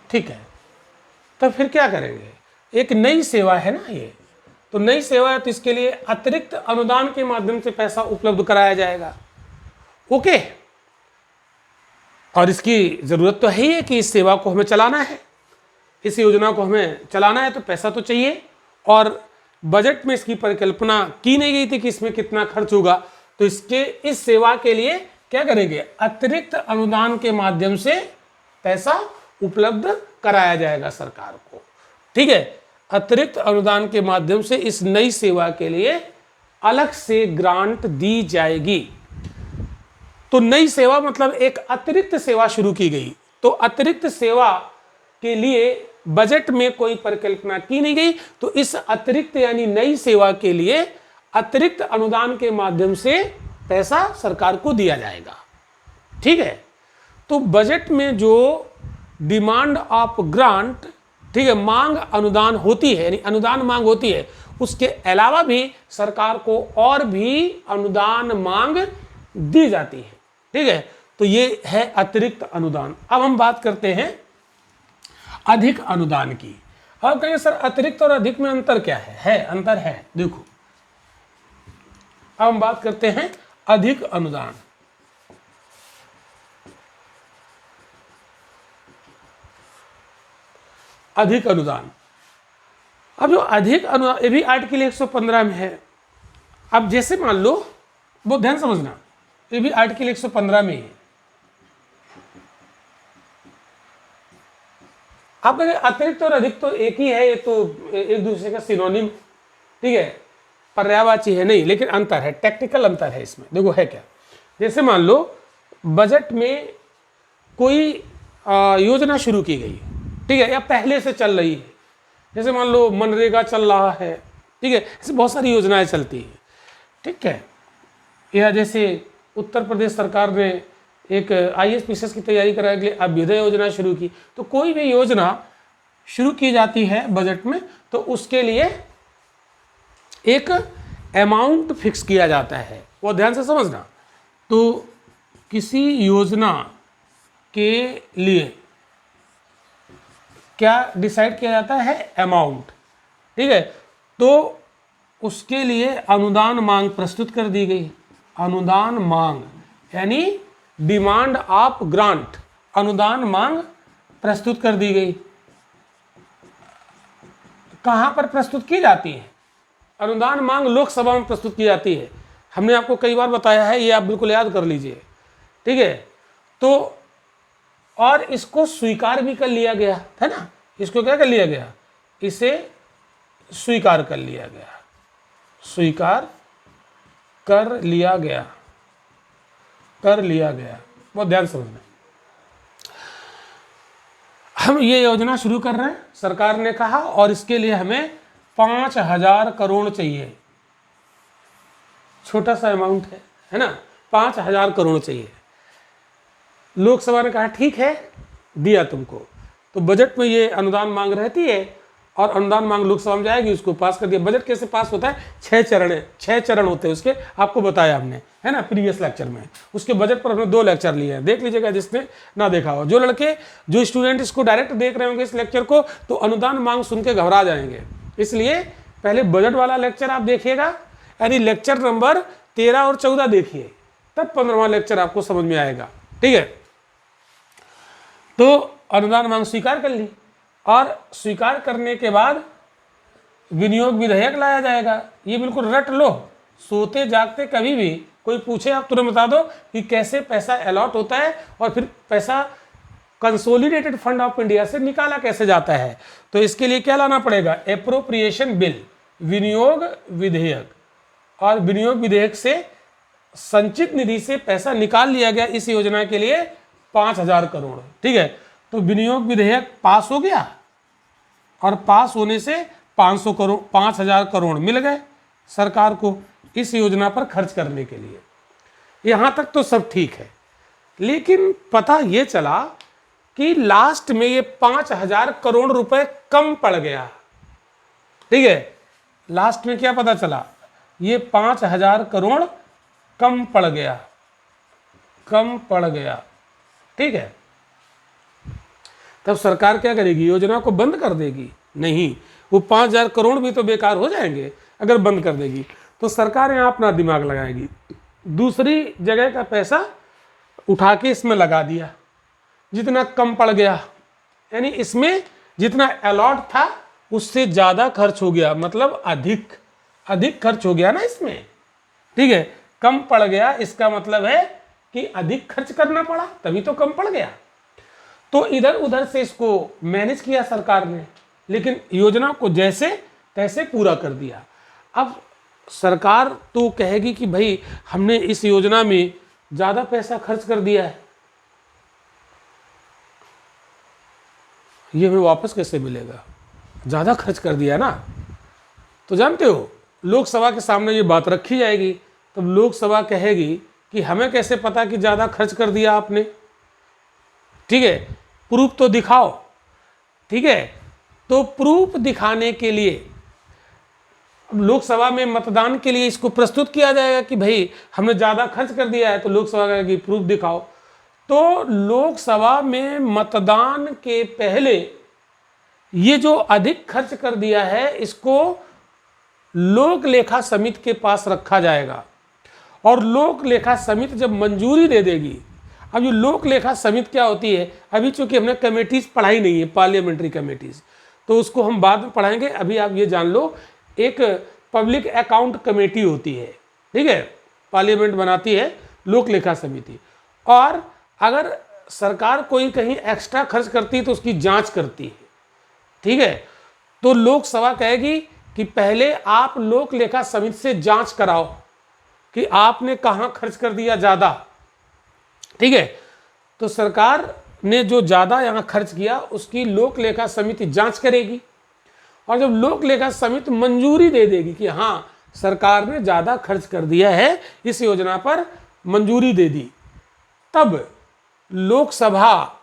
ठीक है, तो फिर क्या करेंगे? एक नई सेवा है ना ये, तो नई सेवा है तो इसके लिए अतिरिक्त अनुदान के माध्यम से पैसा उपलब्ध कराया जाएगा। ओके, और इसकी ज़रूरत तो है ही है कि इस सेवा को हमें चलाना है, इस योजना को हमें चलाना है, तो पैसा तो चाहिए। और बजट में इसकी परिकल्पना की नहीं गई थी कि इसमें कितना खर्च होगा, तो इस सेवा के लिए क्या करेंगे? अतिरिक्त अनुदान के माध्यम से पैसा उपलब्ध कराया जाएगा सरकार को। ठीक है, अतिरिक्त अनुदान के माध्यम से इस नई सेवा के लिए अलग से ग्रांट दी जाएगी। तो नई सेवा मतलब एक अतिरिक्त सेवा शुरू की गई, तो अतिरिक्त सेवा के लिए बजट में कोई परिकल्पना की नहीं गई, तो इस अतिरिक्त यानी नई सेवा के लिए अतिरिक्त अनुदान के माध्यम से पैसा सरकार को दिया जाएगा। ठीक है, तो बजट में जो डिमांड ऑफ ग्रांट, ठीक है, मांग अनुदान होती है, यानी अनुदान मांग होती है, उसके अलावा भी सरकार को और भी अनुदान मांग दी जाती है। ठीक है, तो ये है अतिरिक्त अनुदान। अब हम बात करते हैं अधिक अनुदान की। अब कहेंगे सर अतिरिक्त और अधिक में अंतर क्या है? अंतर है, देखो। अब हम बात करते हैं अधिक अनुदान। अधिक अनुदान, अब जो अधिक अनुदान, ये भी आर्टिकल 115 में है। अब जैसे मान लो, बहुत ध्यान समझना, ये भी आर्टिकल 115 में है। आप कहेंगे अतिरिक्त और अधिक तो एक ही है, ये तो एक दूसरे का सिनोनिम, ठीक है, पर्यायवाची है नहीं, लेकिन अंतर है, टेक्निकल अंतर है इसमें। देखो है क्या, जैसे मान लो बजट में कोई योजना शुरू की गई, ठीक है, या पहले से चल रही है, जैसे मान लो मनरेगा चल रहा है, ठीक है, ऐसे बहुत सारी योजनाएं चलती हैं। ठीक है, या जैसे उत्तर प्रदेश सरकार ने एक IAS PCS की तैयारी कराने के लिए अभ्युदय योजना शुरू की, तो कोई भी योजना शुरू की जाती है बजट में तो उसके लिए एक अमाउंट फिक्स किया जाता है, वो ध्यान से समझना। तो किसी योजना के लिए क्या डिसाइड किया जाता है? अमाउंट। ठीक है, तो उसके लिए अनुदान मांग प्रस्तुत कर दी गई। अनुदान मांग यानी डिमांड ऑफ ग्रांट, अनुदान मांग प्रस्तुत कर दी गई। कहां पर प्रस्तुत की जाती है? अनुदान मांग लोकसभा में प्रस्तुत की जाती है। हमने आपको कई बार बताया है, ये आप बिल्कुल याद कर लीजिए। ठीक है, तो और इसको स्वीकार भी कर लिया गया है ना, इसको क्या कर लिया गया? इसे स्वीकार कर लिया गया, स्वीकार कर लिया गया, कर लिया गया। बहुत ध्यान समझना, हम ये योजना शुरू कर रहे हैं, सरकार ने कहा, और इसके लिए हमें 5,000 करोड़ चाहिए। छोटा सा अमाउंट है ना, 5,000 करोड़ चाहिए। लोकसभा ने कहा ठीक है, दिया तुमको। तो बजट में ये अनुदान मांग रहती है और अनुदान मांग लोकसभा में जाएगी, उसको पास कर दिया। बजट कैसे पास होता है? 6 चरण होते हैं उसके, आपको बताया हमने, है ना, प्रीवियस लेक्चर में। उसके बजट पर हमने 2 लेक्चर लिए हैं, देख लीजिएगा जिसने ना देखा हो। जो स्टूडेंट इसको डायरेक्ट देख रहे होंगे इस लेक्चर को, तो अनुदान मांग सुन के घबरा जाएंगे, इसलिए पहले बजट वाला लेक्चर आप देखिएगा, यानी लेक्चर नंबर 13 और 14 देखिए, तब 15वां लेक्चर आपको समझ में आएगा। ठीक है, तो अनुदान मांग स्वीकार कर ली, और स्वीकार करने के बाद विनियोग विधेयक लाया जाएगा। ये बिल्कुल रट लो, सोते जागते कभी भी कोई पूछे आप तुरंत बता दो कि कैसे पैसा अलॉट होता है और फिर पैसा कंसोलिडेटेड फंड ऑफ इंडिया से निकाला कैसे जाता है। तो इसके लिए क्या लाना पड़ेगा, एप्रोप्रिएशन बिल, विनियोग विधेयक, और विनियोग विधेयक से संचित निधि से पैसा निकाल लिया गया इस योजना के लिए 5,000 करोड़। ठीक है, तो विनियोग विधेयक पास हो गया और पास होने से 5,000 करोड़ मिल गए सरकार को इस योजना पर खर्च करने के लिए। यहां तक तो सब ठीक है, लेकिन पता ये चला कि लास्ट में ये 5,000 करोड़ रुपए कम पड़ गया। ठीक है, लास्ट में क्या पता चला, ये 5,000 करोड़ कम पड़ गया, कम पड़ गया। ठीक है, तब सरकार क्या करेगी, योजना को बंद कर देगी? नहीं, वो 5,000 करोड़ भी तो बेकार हो जाएंगे अगर बंद कर देगी। तो सरकार यहाँ अपना दिमाग लगाएगी, दूसरी जगह का पैसा उठा के इसमें लगा दिया, जितना कम पड़ गया, यानी इसमें जितना अलॉट था उससे ज़्यादा खर्च हो गया, मतलब अधिक खर्च हो गया ना इसमें। ठीक है, कम पड़ गया इसका मतलब है कि अधिक खर्च करना पड़ा, तभी तो कम पड़ गया। तो इधर उधर से इसको मैनेज किया सरकार ने, लेकिन योजना को जैसे तैसे पूरा कर दिया। अब सरकार तो कहेगी कि भाई हमने इस योजना में ज़्यादा पैसा खर्च कर दिया है, ये हमें वापस कैसे मिलेगा, ज़्यादा खर्च कर दिया ना। तो जानते हो, लोकसभा के सामने ये बात रखी जाएगी, तब लोकसभा कहेगी कि हमें कैसे पता कि ज़्यादा खर्च कर दिया आपने। ठीक है, प्रूफ तो दिखाओ। ठीक है, तो प्रूफ दिखाने के लिए लोकसभा में मतदान के लिए इसको प्रस्तुत किया जाएगा कि भाई हमने ज़्यादा खर्च कर दिया है, तो लोकसभा कहेगी प्रूफ दिखाओ। तो लोकसभा में मतदान के पहले ये जो अधिक खर्च कर दिया है इसको लोक लेखा समिति के पास रखा जाएगा, और लोक लेखा समिति जब मंजूरी दे देगी। अब ये लोक लेखा समिति क्या होती है, अभी चूंकि हमने कमेटीज पढ़ाई नहीं है, पार्लियामेंट्री कमेटीज, तो उसको हम बाद में पढ़ाएंगे। अभी आप ये जान लो, एक पब्लिक अकाउंट कमेटी होती है, ठीक है, पार्लियामेंट बनाती है लोक लेखा समिति, और अगर सरकार कोई कहीं एक्स्ट्रा खर्च करती है तो उसकी जांच करती है। ठीक है, तो लोकसभा कहेगी कि पहले आप लोक लेखा समिति से जांच कराओ कि आपने कहां खर्च कर दिया ज़्यादा। ठीक है, तो सरकार ने जो ज़्यादा यहां खर्च किया उसकी लोक लेखा समिति जांच करेगी, और जब लोक लेखा समिति मंजूरी दे देगी कि हाँ सरकार ने ज़्यादा खर्च कर दिया है, इस योजना पर मंजूरी दे दी, तब लोकसभा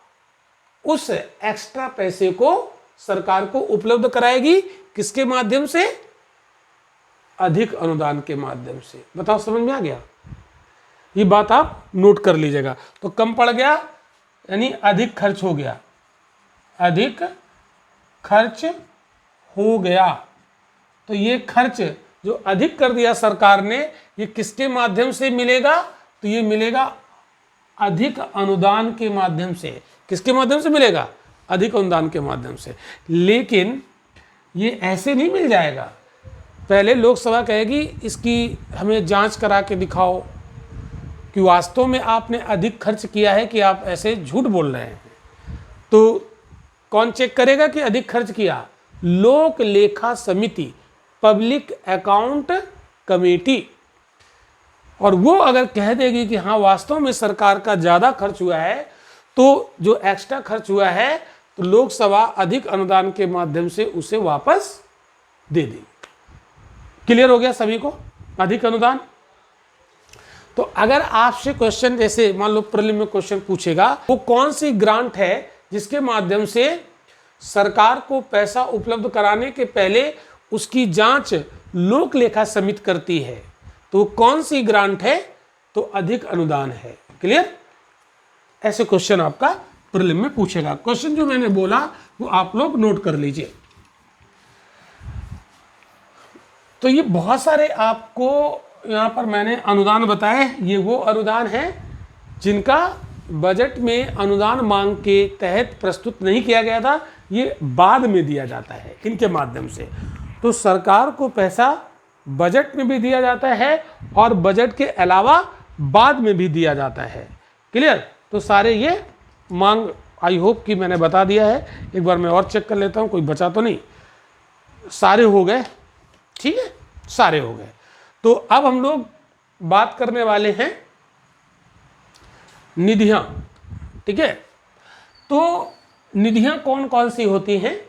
उस एक्स्ट्रा पैसे को सरकार को उपलब्ध कराएगी। किसके माध्यम से? अधिक अनुदान के माध्यम से। बताओ, समझ में आ गया? ये बात आप नोट कर लीजिएगा। तो कम पड़ गया यानी अधिक खर्च हो गया, अधिक खर्च हो गया। तो ये खर्च जो अधिक कर दिया सरकार ने, ये किसके माध्यम से मिलेगा? तो ये मिलेगा अधिक अनुदान के माध्यम से। किसके माध्यम से मिलेगा? अधिक अनुदान के माध्यम से। लेकिन ये ऐसे नहीं मिल जाएगा, पहले लोकसभा कहेगी इसकी हमें जांच करा के दिखाओ कि वास्तव में आपने अधिक खर्च किया है कि आप ऐसे झूठ बोल रहे हैं। तो कौन चेक करेगा कि अधिक खर्च किया? लोक लेखा समिति, पब्लिक अकाउंट कमेटी। और वो अगर कह देगी कि हाँ वास्तव में सरकार का ज़्यादा खर्च हुआ है, तो जो एक्स्ट्रा खर्च हुआ है तो लोकसभा अधिक अनुदान के माध्यम से उसे वापस दे देगी। क्लियर हो गया सभी को? अधिक अनुदान। तो अगर आपसे क्वेश्चन, जैसे मान लो प्रीलिम में क्वेश्चन पूछेगा, वो कौन सी ग्रांट है जिसके माध्यम से सरकार को पैसा उपलब्ध कराने के पहले उसकी जांच लोक लेखा समिति करती है, तो कौन सी ग्रांट है? तो अधिक अनुदान है। क्लियर? ऐसे क्वेश्चन आपका प्रीलिम में पूछेगा। क्वेश्चन जो मैंने बोला वो आप लोग नोट कर लीजिए। तो ये बहुत सारे आपको यहाँ पर मैंने अनुदान बताए। ये वो अनुदान है जिनका बजट में अनुदान मांग के तहत प्रस्तुत नहीं किया गया था, ये बाद में दिया जाता है इनके माध्यम से। तो सरकार को पैसा बजट में भी दिया जाता है और बजट के अलावा बाद में भी दिया जाता है। क्लियर? तो सारे ये मांग आई होप कि मैंने बता दिया है। एक बार मैं और चेक कर लेता हूँ कोई बचा तो नहीं। सारे हो गए, ठीक है, सारे हो गए। तो अब हम लोग बात करने वाले हैं निधियां। ठीक है, तो निधियां कौन कौन सी होती हैं?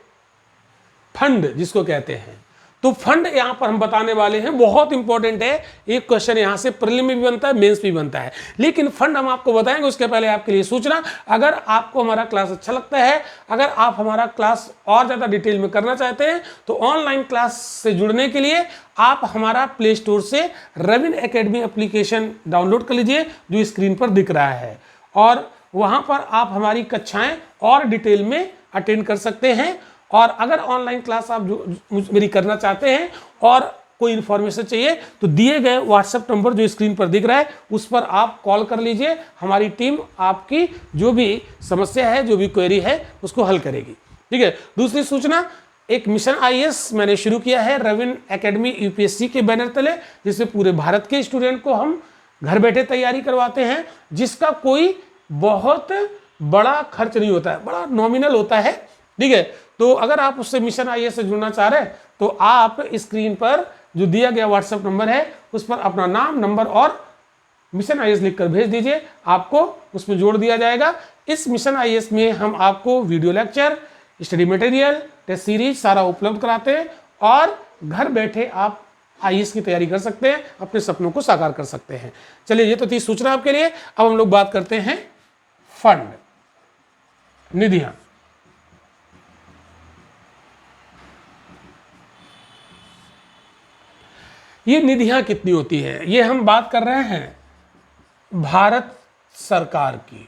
फंड जिसको कहते हैं। तो फंड यहां पर हम बताने वाले हैं, बहुत इंपॉर्टेंट है। एक क्वेश्चन यहां से प्रीलिम में भी बनता है, मेंस भी बनता है, लेकिन फंड हम आपको बताएंगे। उसके पहले आपके लिए सूचना, अगर आपको हमारा क्लास अच्छा लगता है, अगर आप हमारा क्लास और ज़्यादा डिटेल में करना चाहते हैं, तो ऑनलाइन क्लास से जुड़ने के लिए आप हमारा प्ले स्टोर से रविन एकेडमी एप्लीकेशन डाउनलोड कर लीजिए, जो स्क्रीन पर दिख रहा है, और वहाँ पर आप हमारी कक्षाएँ और डिटेल में अटेंड कर सकते हैं। और अगर ऑनलाइन क्लास आप जो मेरी करना चाहते हैं और कोई इन्फॉर्मेशन चाहिए, तो दिए गए व्हाट्सएप नंबर जो स्क्रीन पर दिख रहा है उस पर आप कॉल कर लीजिए। हमारी टीम आपकी जो भी समस्या है, जो भी क्वेरी है, उसको हल करेगी। ठीक है। दूसरी सूचना, एक मिशन आईएएस मैंने शुरू किया है रविन एकेडमी यूपीएससी के बैनर तले, जिससे पूरे भारत के स्टूडेंट को हम घर बैठे तैयारी करवाते हैं, जिसका कोई बहुत बड़ा खर्च नहीं होता है, बड़ा नॉमिनल होता है। ठीक है। तो अगर आप उससे मिशन आईएएस से जुड़ना चाह रहे हैं, तो आप स्क्रीन पर जो दिया गया व्हाट्सएप नंबर है उस पर अपना नाम, नंबर और मिशन आईएएस लिखकर भेज दीजिए, आपको उसमें जोड़ दिया जाएगा। इस मिशन आईएएस में हम आपको video lecture, study material, test series सारा उपलब्ध कराते हैं, और घर बैठे आप आईएएस की तैयारी कर सकते हैं, अपने सपनों को साकार कर सकते हैं। चलिए, ये तो थी सूचना आपके लिए। अब हम लोग बात करते हैं फंड, निधियां। ये निधियां कितनी होती है, ये हम बात कर रहे हैं भारत सरकार की।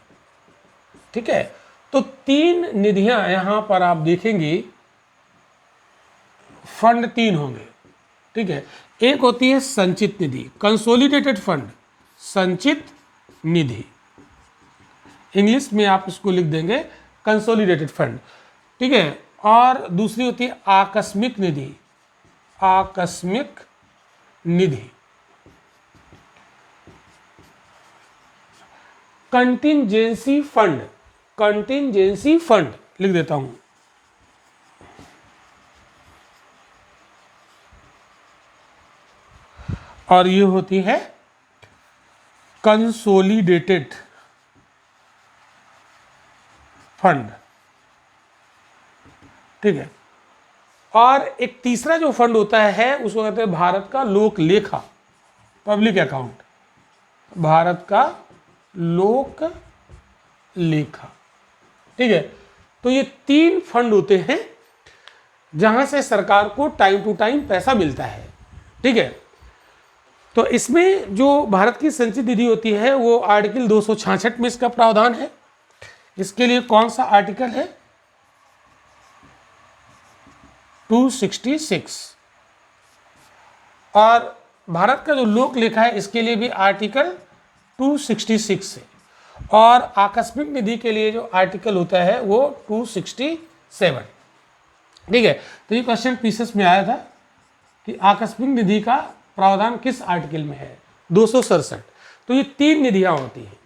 ठीक है। तो 3 निधियां यहां पर आप देखेंगे, फंड 3 होंगे। ठीक है। एक होती है संचित निधि, कंसोलिडेटेड फंड, संचित निधि, इंग्लिश में आप इसको लिख देंगे कंसोलिडेटेड फंड। ठीक है। और दूसरी होती है आकस्मिक निधि, आकस्मिक निधि, कंटिंजेंसी फंड, कंटिंजेंसी फंड लिख देता हूं, और ये होती है कंसोलिडेटेड फंड। ठीक है। और एक तीसरा जो फंड होता है उसको कहते हैं भारत का लोक लेखा, पब्लिक अकाउंट, भारत का लोक लेखा। ठीक है। तो ये 3 फंड होते हैं जहां से सरकार को टाइम टू टाइम पैसा मिलता है। ठीक है। तो इसमें जो भारत की संचित निधि होती है वो आर्टिकल 266 में इसका प्रावधान है। इसके लिए कौन सा आर्टिकल है? 266। और भारत का जो लोक लेखा है इसके लिए भी आर्टिकल 266 है, और आकस्मिक निधि के लिए जो आर्टिकल होता है वो 267। ठीक है। तो ये क्वेश्चन पीसेस में आया था कि आकस्मिक निधि का प्रावधान किस आर्टिकल में है? 267। तो ये 3 निधियां होती हैं।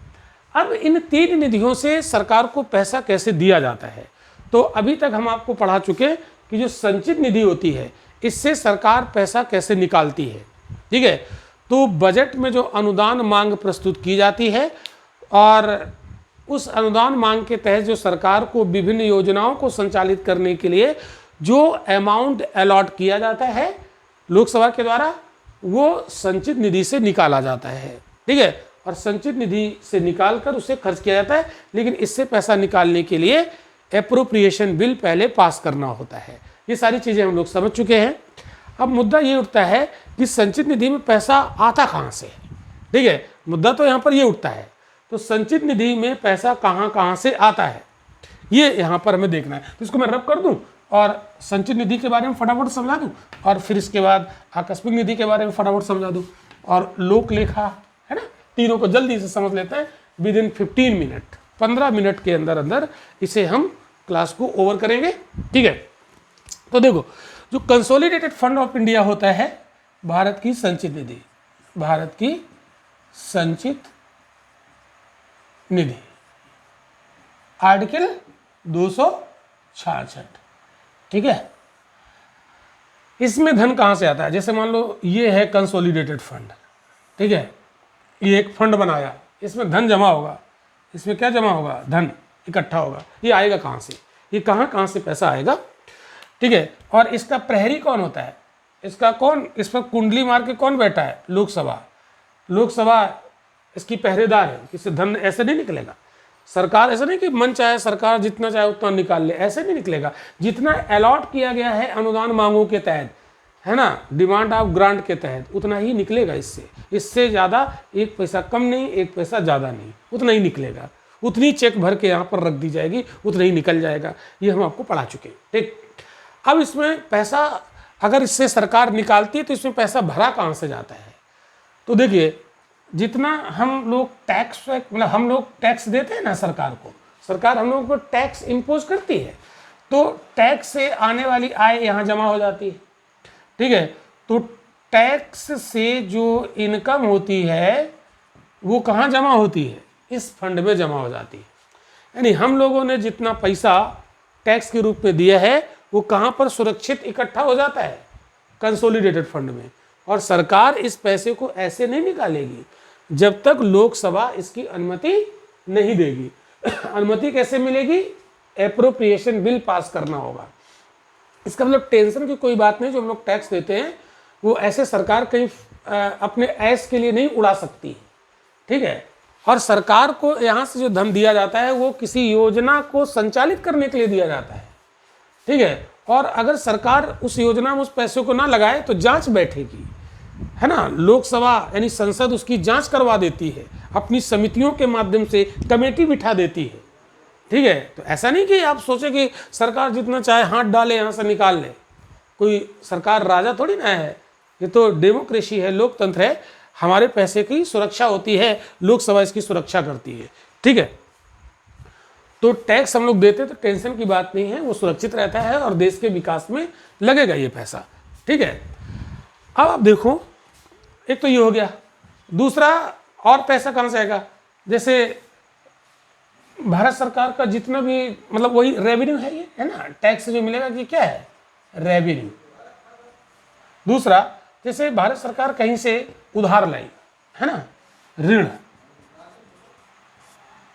अब इन 3 निधियों से सरकार को पैसा कैसे दिया जाता है? तो अभी तक हम आपको पढ़ा चुके हैं कि जो संचित निधि होती है इससे सरकार पैसा कैसे निकालती है। ठीक है। तो बजट में जो अनुदान मांग प्रस्तुत की जाती है, और उस अनुदान मांग के तहत जो सरकार को विभिन्न योजनाओं को संचालित करने के लिए जो अमाउंट अलॉट किया जाता है लोकसभा के द्वारा, वो संचित निधि से निकाला जाता है। ठीक है। और संचित निधि से निकालकर उसे खर्च किया जाता है, लेकिन इससे पैसा निकालने के लिए एप्रोप्रिएशन बिल पहले पास करना होता है। ये सारी चीज़ें हम लोग समझ चुके हैं। अब मुद्दा ये उठता है कि संचित निधि में पैसा आता कहाँ से? ठीक है। मुद्दा तो यहाँ पर ये उठता है, तो संचित निधि में पैसा कहाँ कहाँ से आता है, ये यहाँ पर हमें देखना है। तो इसको मैं रब कर दूँ और संचित निधि के बारे में फटाफट समझा दूँ, और फिर इसके बाद आकस्मिक निधि के बारे में फटाफट समझा दूँ, और लोक लेखा, है ना, तीनों को जल्दी से समझ लेते हैं। विद इन 15 मिनट, 15 मिनट के अंदर अंदर इसे हम क्लास को ओवर करेंगे। ठीक है। तो देखो, जो कंसोलिडेटेड फंड ऑफ इंडिया होता है भारत की संचित निधि, भारत की संचित निधि, आर्टिकल 266। ठीक है, इसमें धन कहाँ से आता है? जैसे मान लो ये है कंसोलिडेटेड फंड, ठीक है, ये एक फंड बनाया, इसमें धन जमा होगा, इसमें क्या जमा होगा? धन इकट्ठा होगा। ये आएगा कहाँ से? ये कहाँ से पैसा आएगा? ठीक है, और इसका प्रहरी कौन होता है? इसका कौन, इस पर कुंडली मार के कौन बैठा है? लोकसभा। लोकसभा इसकी पहरेदार है, इससे धन ऐसे नहीं निकलेगा। सरकार ऐसा नहीं कि मन चाहे सरकार जितना चाहे उतना निकाल ले, ऐसे नहीं निकलेगा। जितना अलॉट किया गया है अनुदान मांगों के तहत, है ना, डिमांड ऑफ ग्रांट के तहत, उतना ही निकलेगा। इससे ज़्यादा एक पैसा कम नहीं, एक पैसा ज़्यादा नहीं, उतना ही निकलेगा। उतनी चेक भर के यहाँ पर रख दी जाएगी, उतना ही निकल जाएगा। ये हम आपको पढ़ा चुके हैं। ठीक, अब इसमें पैसा अगर इससे सरकार निकालती है तो इसमें पैसा भरा कहाँ से जाता है? तो देखिए, जितना हम लोग टैक्स, मतलब हम लोग टैक्स देते हैं ना सरकार को, सरकार हम लोगों को टैक्स इम्पोज करती है, तो टैक्स से आने वाली आय यहाँ जमा हो जाती है। ठीक है, तो टैक्स से जो इनकम होती है वो कहाँ जमा होती है? इस फंड में जमा हो जाती है। यानी हम लोगों ने जितना पैसा टैक्स के रूप में दिया है वो कहाँ पर सुरक्षित इकट्ठा हो जाता है? कंसोलिडेटेड फंड में। और सरकार इस पैसे को ऐसे नहीं निकालेगी जब तक लोकसभा इसकी अनुमति नहीं देगी। अनुमति कैसे मिलेगी? एप्रोप्रिएशन बिल पास करना होगा। इसका मतलब टेंशन की कोई बात नहीं। जो हम लोग टैक्स देते हैं वो ऐसे सरकार कहीं अपने ऐश के लिए नहीं उड़ा सकती। ठीक है, और सरकार को यहाँ से जो धन दिया जाता है वो किसी योजना को संचालित करने के लिए दिया जाता है। ठीक है, और अगर सरकार उस योजना में उस पैसे को ना लगाए तो जांच बैठेगी, है ना, लोकसभा यानी संसद उसकी जांच करवा देती है, अपनी समितियों के माध्यम से कमेटी बिठा देती है। ठीक है, तो ऐसा नहीं कि आप सोचें कि सरकार जितना चाहे हाथ डाले यहाँ से निकाल ले। कोई सरकार राजा थोड़ी ना है, ये तो डेमोक्रेसी है, लोकतंत्र है। हमारे पैसे की सुरक्षा होती है, लोकसभा इसकी सुरक्षा करती है। ठीक है, तो टैक्स हम लोग देते तो टेंशन की बात नहीं है, वो सुरक्षित रहता है और देश के विकास में लगेगा ये पैसा। ठीक है, अब आप देखो, एक तो ये हो गया। दूसरा, और पैसा कहाँ से आएगा? जैसे भारत सरकार का जितना भी, मतलब वही रेवेन्यू है, ये है ना, टैक्स जो मिलेगा कि क्या है? रेवेन्यू। दूसरा, जैसे भारत सरकार कहीं से उधार लाई, है ना, ऋण,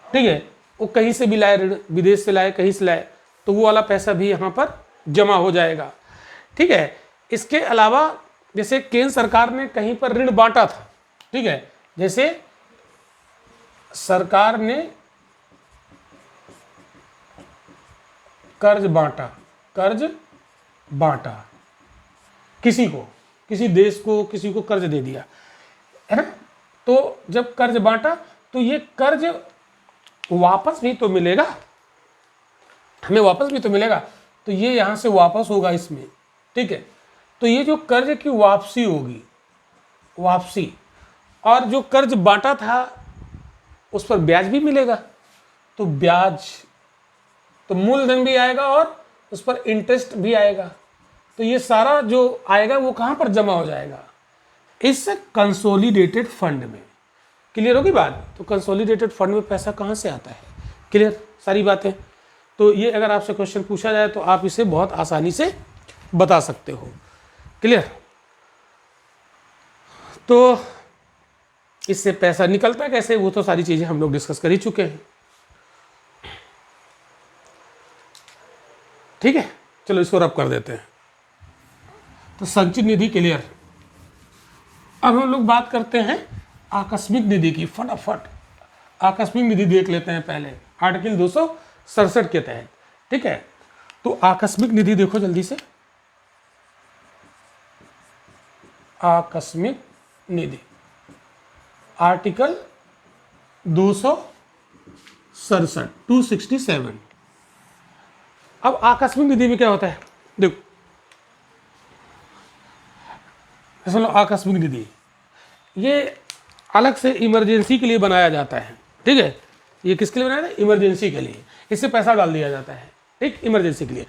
ठीक है, वो कहीं से भी लाए ऋण, विदेश से लाए, कहीं से लाए, तो वो वाला पैसा भी यहाँ पर जमा हो जाएगा। ठीक है, इसके अलावा जैसे केंद्र सरकार ने कहीं पर ऋण बांटा था, ठीक है, जैसे सरकार ने कर्ज बांटा किसी को, किसी देश को, किसी को कर्ज दे दिया, है ना, तो जब कर्ज बांटा तो ये कर्ज वापस भी तो मिलेगा, हमें वापस भी तो मिलेगा, तो ये यहाँ से वापस होगा इसमें। ठीक है, तो ये जो कर्ज की वापसी होगी, वापसी, और जो कर्ज बांटा था उस पर ब्याज भी मिलेगा, तो ब्याज, तो मूलधन भी आएगा और उस पर इंटरेस्ट भी आएगा। तो ये सारा जो आएगा वो कहाँ पर जमा हो जाएगा? इस कंसोलिडेटेड फंड में। क्लियर होगी बात? तो कंसोलिडेटेड फंड में पैसा कहाँ से आता है? क्लियर सारी बातें? तो ये अगर आपसे क्वेश्चन पूछा जाए तो आप इसे बहुत आसानी से बता सकते हो। क्लियर? तो इससे पैसा निकलता कैसे, वो तो सारी चीजें हम लोग डिस्कस कर ही चुके हैं। ठीक है, चलो इसको रब कर देते हैं। तो संचित निधि क्लियर। अब हम लोग बात करते हैं आकस्मिक निधि की। फटाफट आकस्मिक निधि देख लेते हैं पहले, आर्टिकल 267 के तहत। ठीक है, तो आकस्मिक निधि देखो जल्दी से। आकस्मिक निधि आर्टिकल 267। अब आकस्मिक निधि में क्या होता है? देखो, समझ लो, आकस्मिक निधि ये अलग से इमरजेंसी के लिए बनाया जाता है। ठीक है, ये किसके लिए बनाया जाता है? इमरजेंसी के लिए। इससे पैसा डाल दिया जाता है, ठीक, इमरजेंसी के लिए।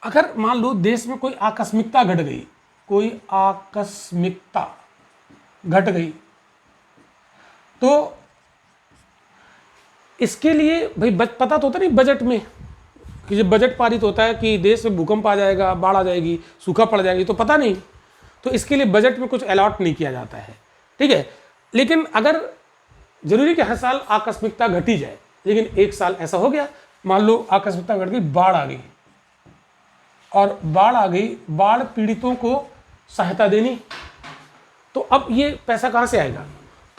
अगर मान लो देश में कोई आकस्मिकता घट गई, कोई आकस्मिकता घट गई तो इसके लिए भाई पता तो होता नहीं बजट में कि जब बजट पारित होता है कि देश में भूकंप आ जाएगा, बाढ़ आ जाएगी, सूखा पड़ जाएगी, तो पता नहीं, तो इसके लिए बजट में कुछ अलॉट नहीं किया जाता है, ठीक है। लेकिन अगर जरूरी कि हर साल आकस्मिकता घटी जाए, लेकिन एक साल ऐसा हो गया, मान लो आकस्मिकता घट गई, बाढ़ आ गई, और बाढ़ आ गई, बाढ़ पीड़ितों को सहायता देनी, तो अब ये पैसा कहाँ से आएगा?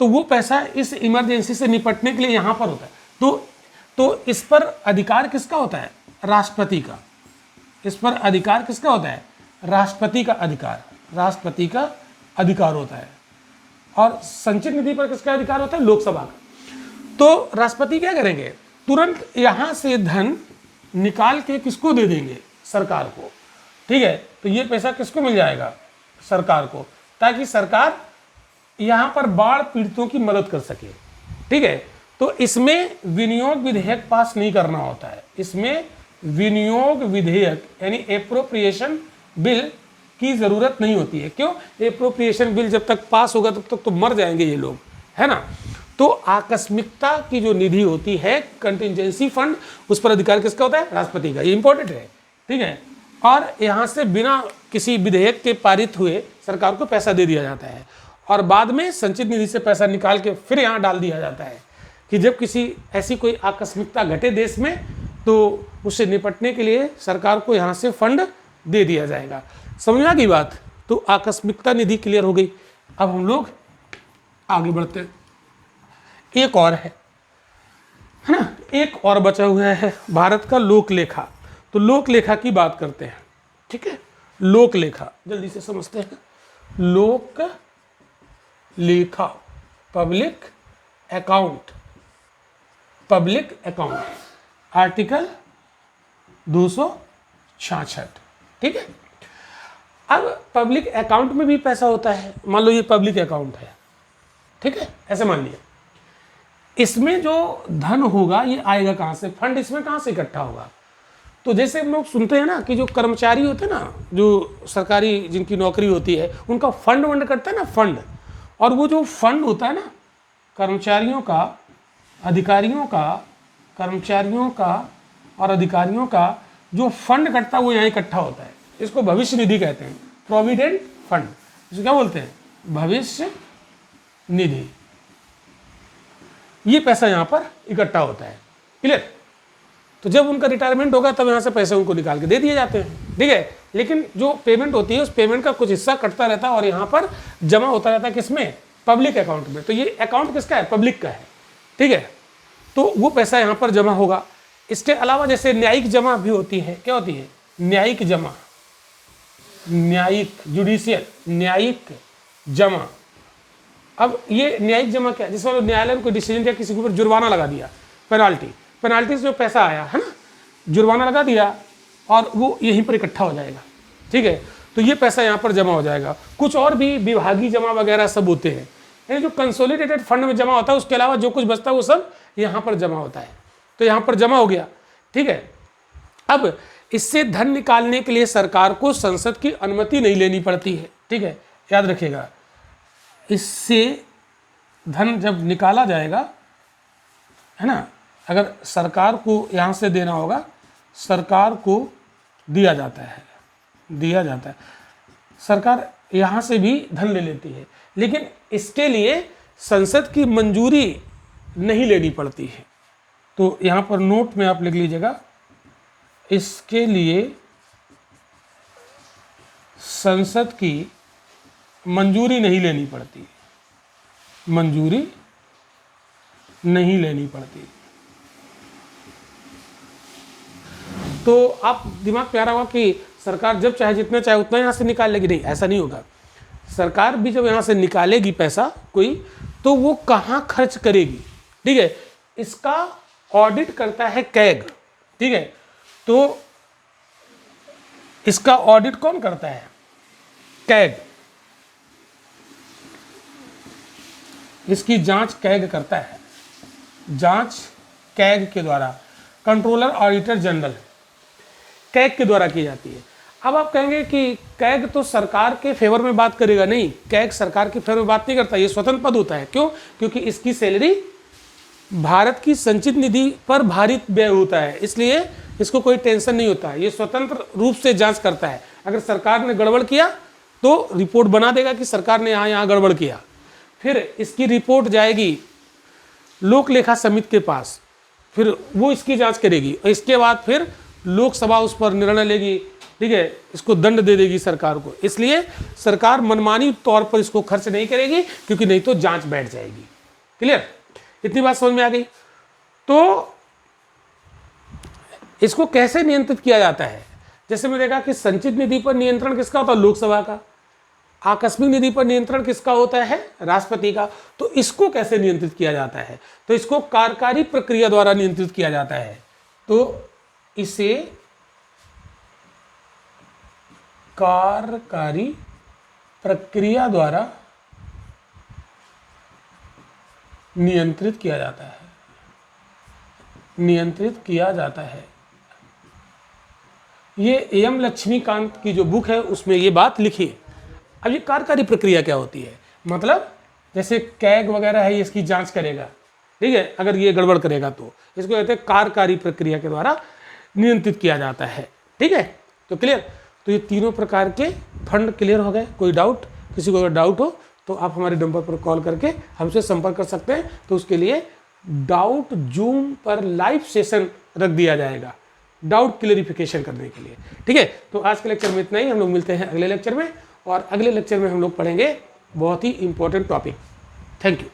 तो वो पैसा इस इमरजेंसी से निपटने के लिए यहाँ पर होता है। तो इस पर अधिकार किसका होता है? राष्ट्रपति का। इस पर अधिकार किसका होता है? राष्ट्रपति का अधिकार। राष्ट्रपति का अधिकार होता है। और संचित निधि पर किसका अधिकार होता है? लोकसभा का। तो राष्ट्रपति क्या करेंगे? तुरंत यहाँ से धन निकाल के किसको दे देंगे? सरकार को, ठीक है। तो ये पैसा किसको मिल जाएगा? सरकार को, ताकि सरकार यहाँ पर बाढ़ पीड़ितों की मदद कर सके, ठीक है। तो इसमें विनियोग विधेयक पास नहीं करना होता है। इसमें विनियोग विधेयक यानी एप्रोप्रिएशन बिल की जरूरत नहीं होती है। क्यों? एप्रोप्रिएशन बिल जब तक पास होगा तब तक तो मर जाएंगे ये लोग, है ना। तो आकस्मिकता की जो निधि होती है, कंटिजेंसी फंड, उस पर अधिकार किसका होता है? राष्ट्रपति का। ये इंपॉर्टेंट है, ठीक है। और यहाँ से बिना किसी विधेयक के पारित हुए सरकार को पैसा दे दिया जाता है, और बाद में संचित निधि से पैसा निकाल के फिर यहाँ डाल दिया जाता है कि जब किसी ऐसी कोई आकस्मिकता घटे देश में, तो उससे निपटने के लिए सरकार को यहाँ से फंड दे दिया जाएगा। समझ में आ गई बात? तो आकस्मिकता निधि क्लियर हो गई। अब हम लोग आगे बढ़ते हैं। एक और है ना, एक और बचा हुआ है भारत का लोक लेखा। तो लोक लेखा की बात करते हैं, ठीक है। लोक लेखा जल्दी से समझते हैं। लोक लेखा, public account, public account, article 266, ठीक है। अब पब्लिक अकाउंट में भी पैसा होता है। मान लो ये पब्लिक अकाउंट है, ठीक है, ऐसे मान लिया। इसमें जो धन होगा ये आएगा कहाँ से? फंड इसमें कहाँ से इकट्ठा होगा? तो जैसे हम लोग सुनते हैं ना कि जो कर्मचारी होते हैं ना, जो सरकारी जिनकी नौकरी होती है, उनका फंड वंड करता है ना, फंड। और वो जो फंड होता है ना कर्मचारियों का, अधिकारियों का, कर्मचारियों का और अधिकारियों का जो फंड कटता है वो यहाँ इकट्ठा होता है। इसको भविष्य निधि कहते हैं, प्रोविडेंट फंड। इसको क्या बोलते हैं? भविष्य निधि। ये पैसा यहाँ पर इकट्ठा होता है, क्लियर। तो जब उनका रिटायरमेंट होगा तब यहाँ से पैसे उनको निकाल के दे दिए जाते हैं, ठीक है। लेकिन जो पेमेंट होती है उस पेमेंट का कुछ हिस्सा कटता रहता है और यहाँ पर जमा होता रहता है किसमें? पब्लिक अकाउंट में। तो ये अकाउंट किसका है? पब्लिक का है, ठीक है। तो वो पैसा यहाँ पर जमा होगा। इसके अलावा जैसे न्यायिक जमा भी होती है। क्या होती है? न्यायिक जमा, न्यायिक, जुडिशियल, न्यायिक जमा। अब ये न्यायिक जमा क्या है? जिसमें न्यायालय ने कोई डिसीजन दिया, किसी के ऊपर जुर्माना लगा दिया, पेनाल्टी से जो पैसा आया है ना, जुर्माना लगा दिया, और वो यहीं पर इकट्ठा हो जाएगा, ठीक है। तो ये पैसा यहाँ पर जमा हो जाएगा। कुछ और भी विभागीय जमा वगैरह सब होते हैं, यानी जो कंसोलिडेटेड फंड में जमा होता है उसके अलावा जो कुछ बचता है वो सब यहाँ पर जमा होता है। तो यहाँ पर जमा हो गया, ठीक है। अब इससे धन निकालने के लिए सरकार को संसद की अनुमति नहीं लेनी पड़ती है, ठीक है, याद रखिएगा। इससे धन जब निकाला जाएगा, है ना, अगर सरकार को यहाँ से देना होगा, सरकार को दिया जाता है, सरकार यहाँ से भी धन ले लेती है, लेकिन इसके लिए संसद की मंजूरी नहीं लेनी पड़ती है। तो यहाँ पर नोट में आप लिख लीजिएगा, इसके लिए संसद की मंजूरी नहीं लेनी पड़ती, मंजूरी नहीं लेनी पड़ती। तो आप दिमाग प्यारा होगा कि सरकार जब चाहे जितना चाहे उतना यहाँ से निकाल लेगी। नहीं, ऐसा नहीं होगा। सरकार भी जब यहाँ से निकालेगी पैसा कोई, तो वो कहाँ खर्च करेगी, ठीक है। इसका ऑडिट करता है कैग, ठीक है। तो इसका ऑडिट कौन करता है? कैग। इसकी जांच कैग करता है, जांच कैग के द्वारा, कंट्रोलर ऑडिटर जनरल, कैग के द्वारा की जाती है। अब आप कहेंगे कि कैग तो सरकार के फेवर में बात करेगा। नहीं, कैग सरकार के फेवर में बात नहीं करता, ये स्वतंत्र पद होता है। क्यों? क्योंकि इसकी सैलरी भारत की संचित निधि पर भारित व्यय होता है, इसलिए इसको कोई टेंशन नहीं होता है। ये स्वतंत्र रूप से जांच करता है। अगर सरकार ने गड़बड़ किया तो रिपोर्ट बना देगा कि सरकार ने यहाँ गड़बड़ किया, फिर इसकी रिपोर्ट जाएगी लोक लेखा समिति के पास, फिर वो इसकी जांच करेगी और इसके बाद फिर लोकसभा उस पर निर्णय लेगी, ठीक है, इसको दंड दे देगी सरकार को। इसलिए सरकार मनमानी तौर पर इसको खर्च नहीं करेगी, क्योंकि नहीं तो जांच बैठ जाएगी। क्लियर? इतनी बात समझ में आ गई? तो इसको कैसे नियंत्रित किया जाता है? जैसे मैंने देखा कि संचित निधि पर नियंत्रण किसका होता है? लोकसभा का। आकस्मिक निधि पर नियंत्रण किसका होता है? राष्ट्रपति का। तो इसको कैसे नियंत्रित किया जाता है? तो इसको कार्यकारी प्रक्रिया द्वारा नियंत्रित किया जाता है। तो इसे कार्यकारी प्रक्रिया द्वारा नियंत्रित किया जाता है। नियंत्रित किया जाता है। ये एम लक्ष्मीकांत की जो बुक है उसमें ये बात लिखी है। अब ये कार्यकारी प्रक्रिया क्या होती है? मतलब जैसे कैग वगैरह है, ये इसकी जांच करेगा, ठीक है, अगर ये गड़बड़ करेगा तो इसको कहते हैं कार्यकारी प्रक्रिया के द्वारा नियंत्रित किया जाता है। ठीक है, तो क्लियर? तो ये तीनों प्रकार के फंड क्लियर हो गए। कोई डाउट? किसी को अगर डाउट हो तो आप हमारे नंबर पर कॉल करके हमसे संपर्क कर सकते हैं। तो उसके लिए डाउट जूम पर लाइव सेशन रख दिया जाएगा डाउट क्लियरिफिकेशन करने के लिए। ठीक है, तो आज के लेक्चर में इतना ही। हम लोग मिलते हैं अगले लेक्चर में, और अगले लेक्चर में हम लोग पढ़ेंगे बहुत ही इंपॉर्टेंट टॉपिक। Thank you.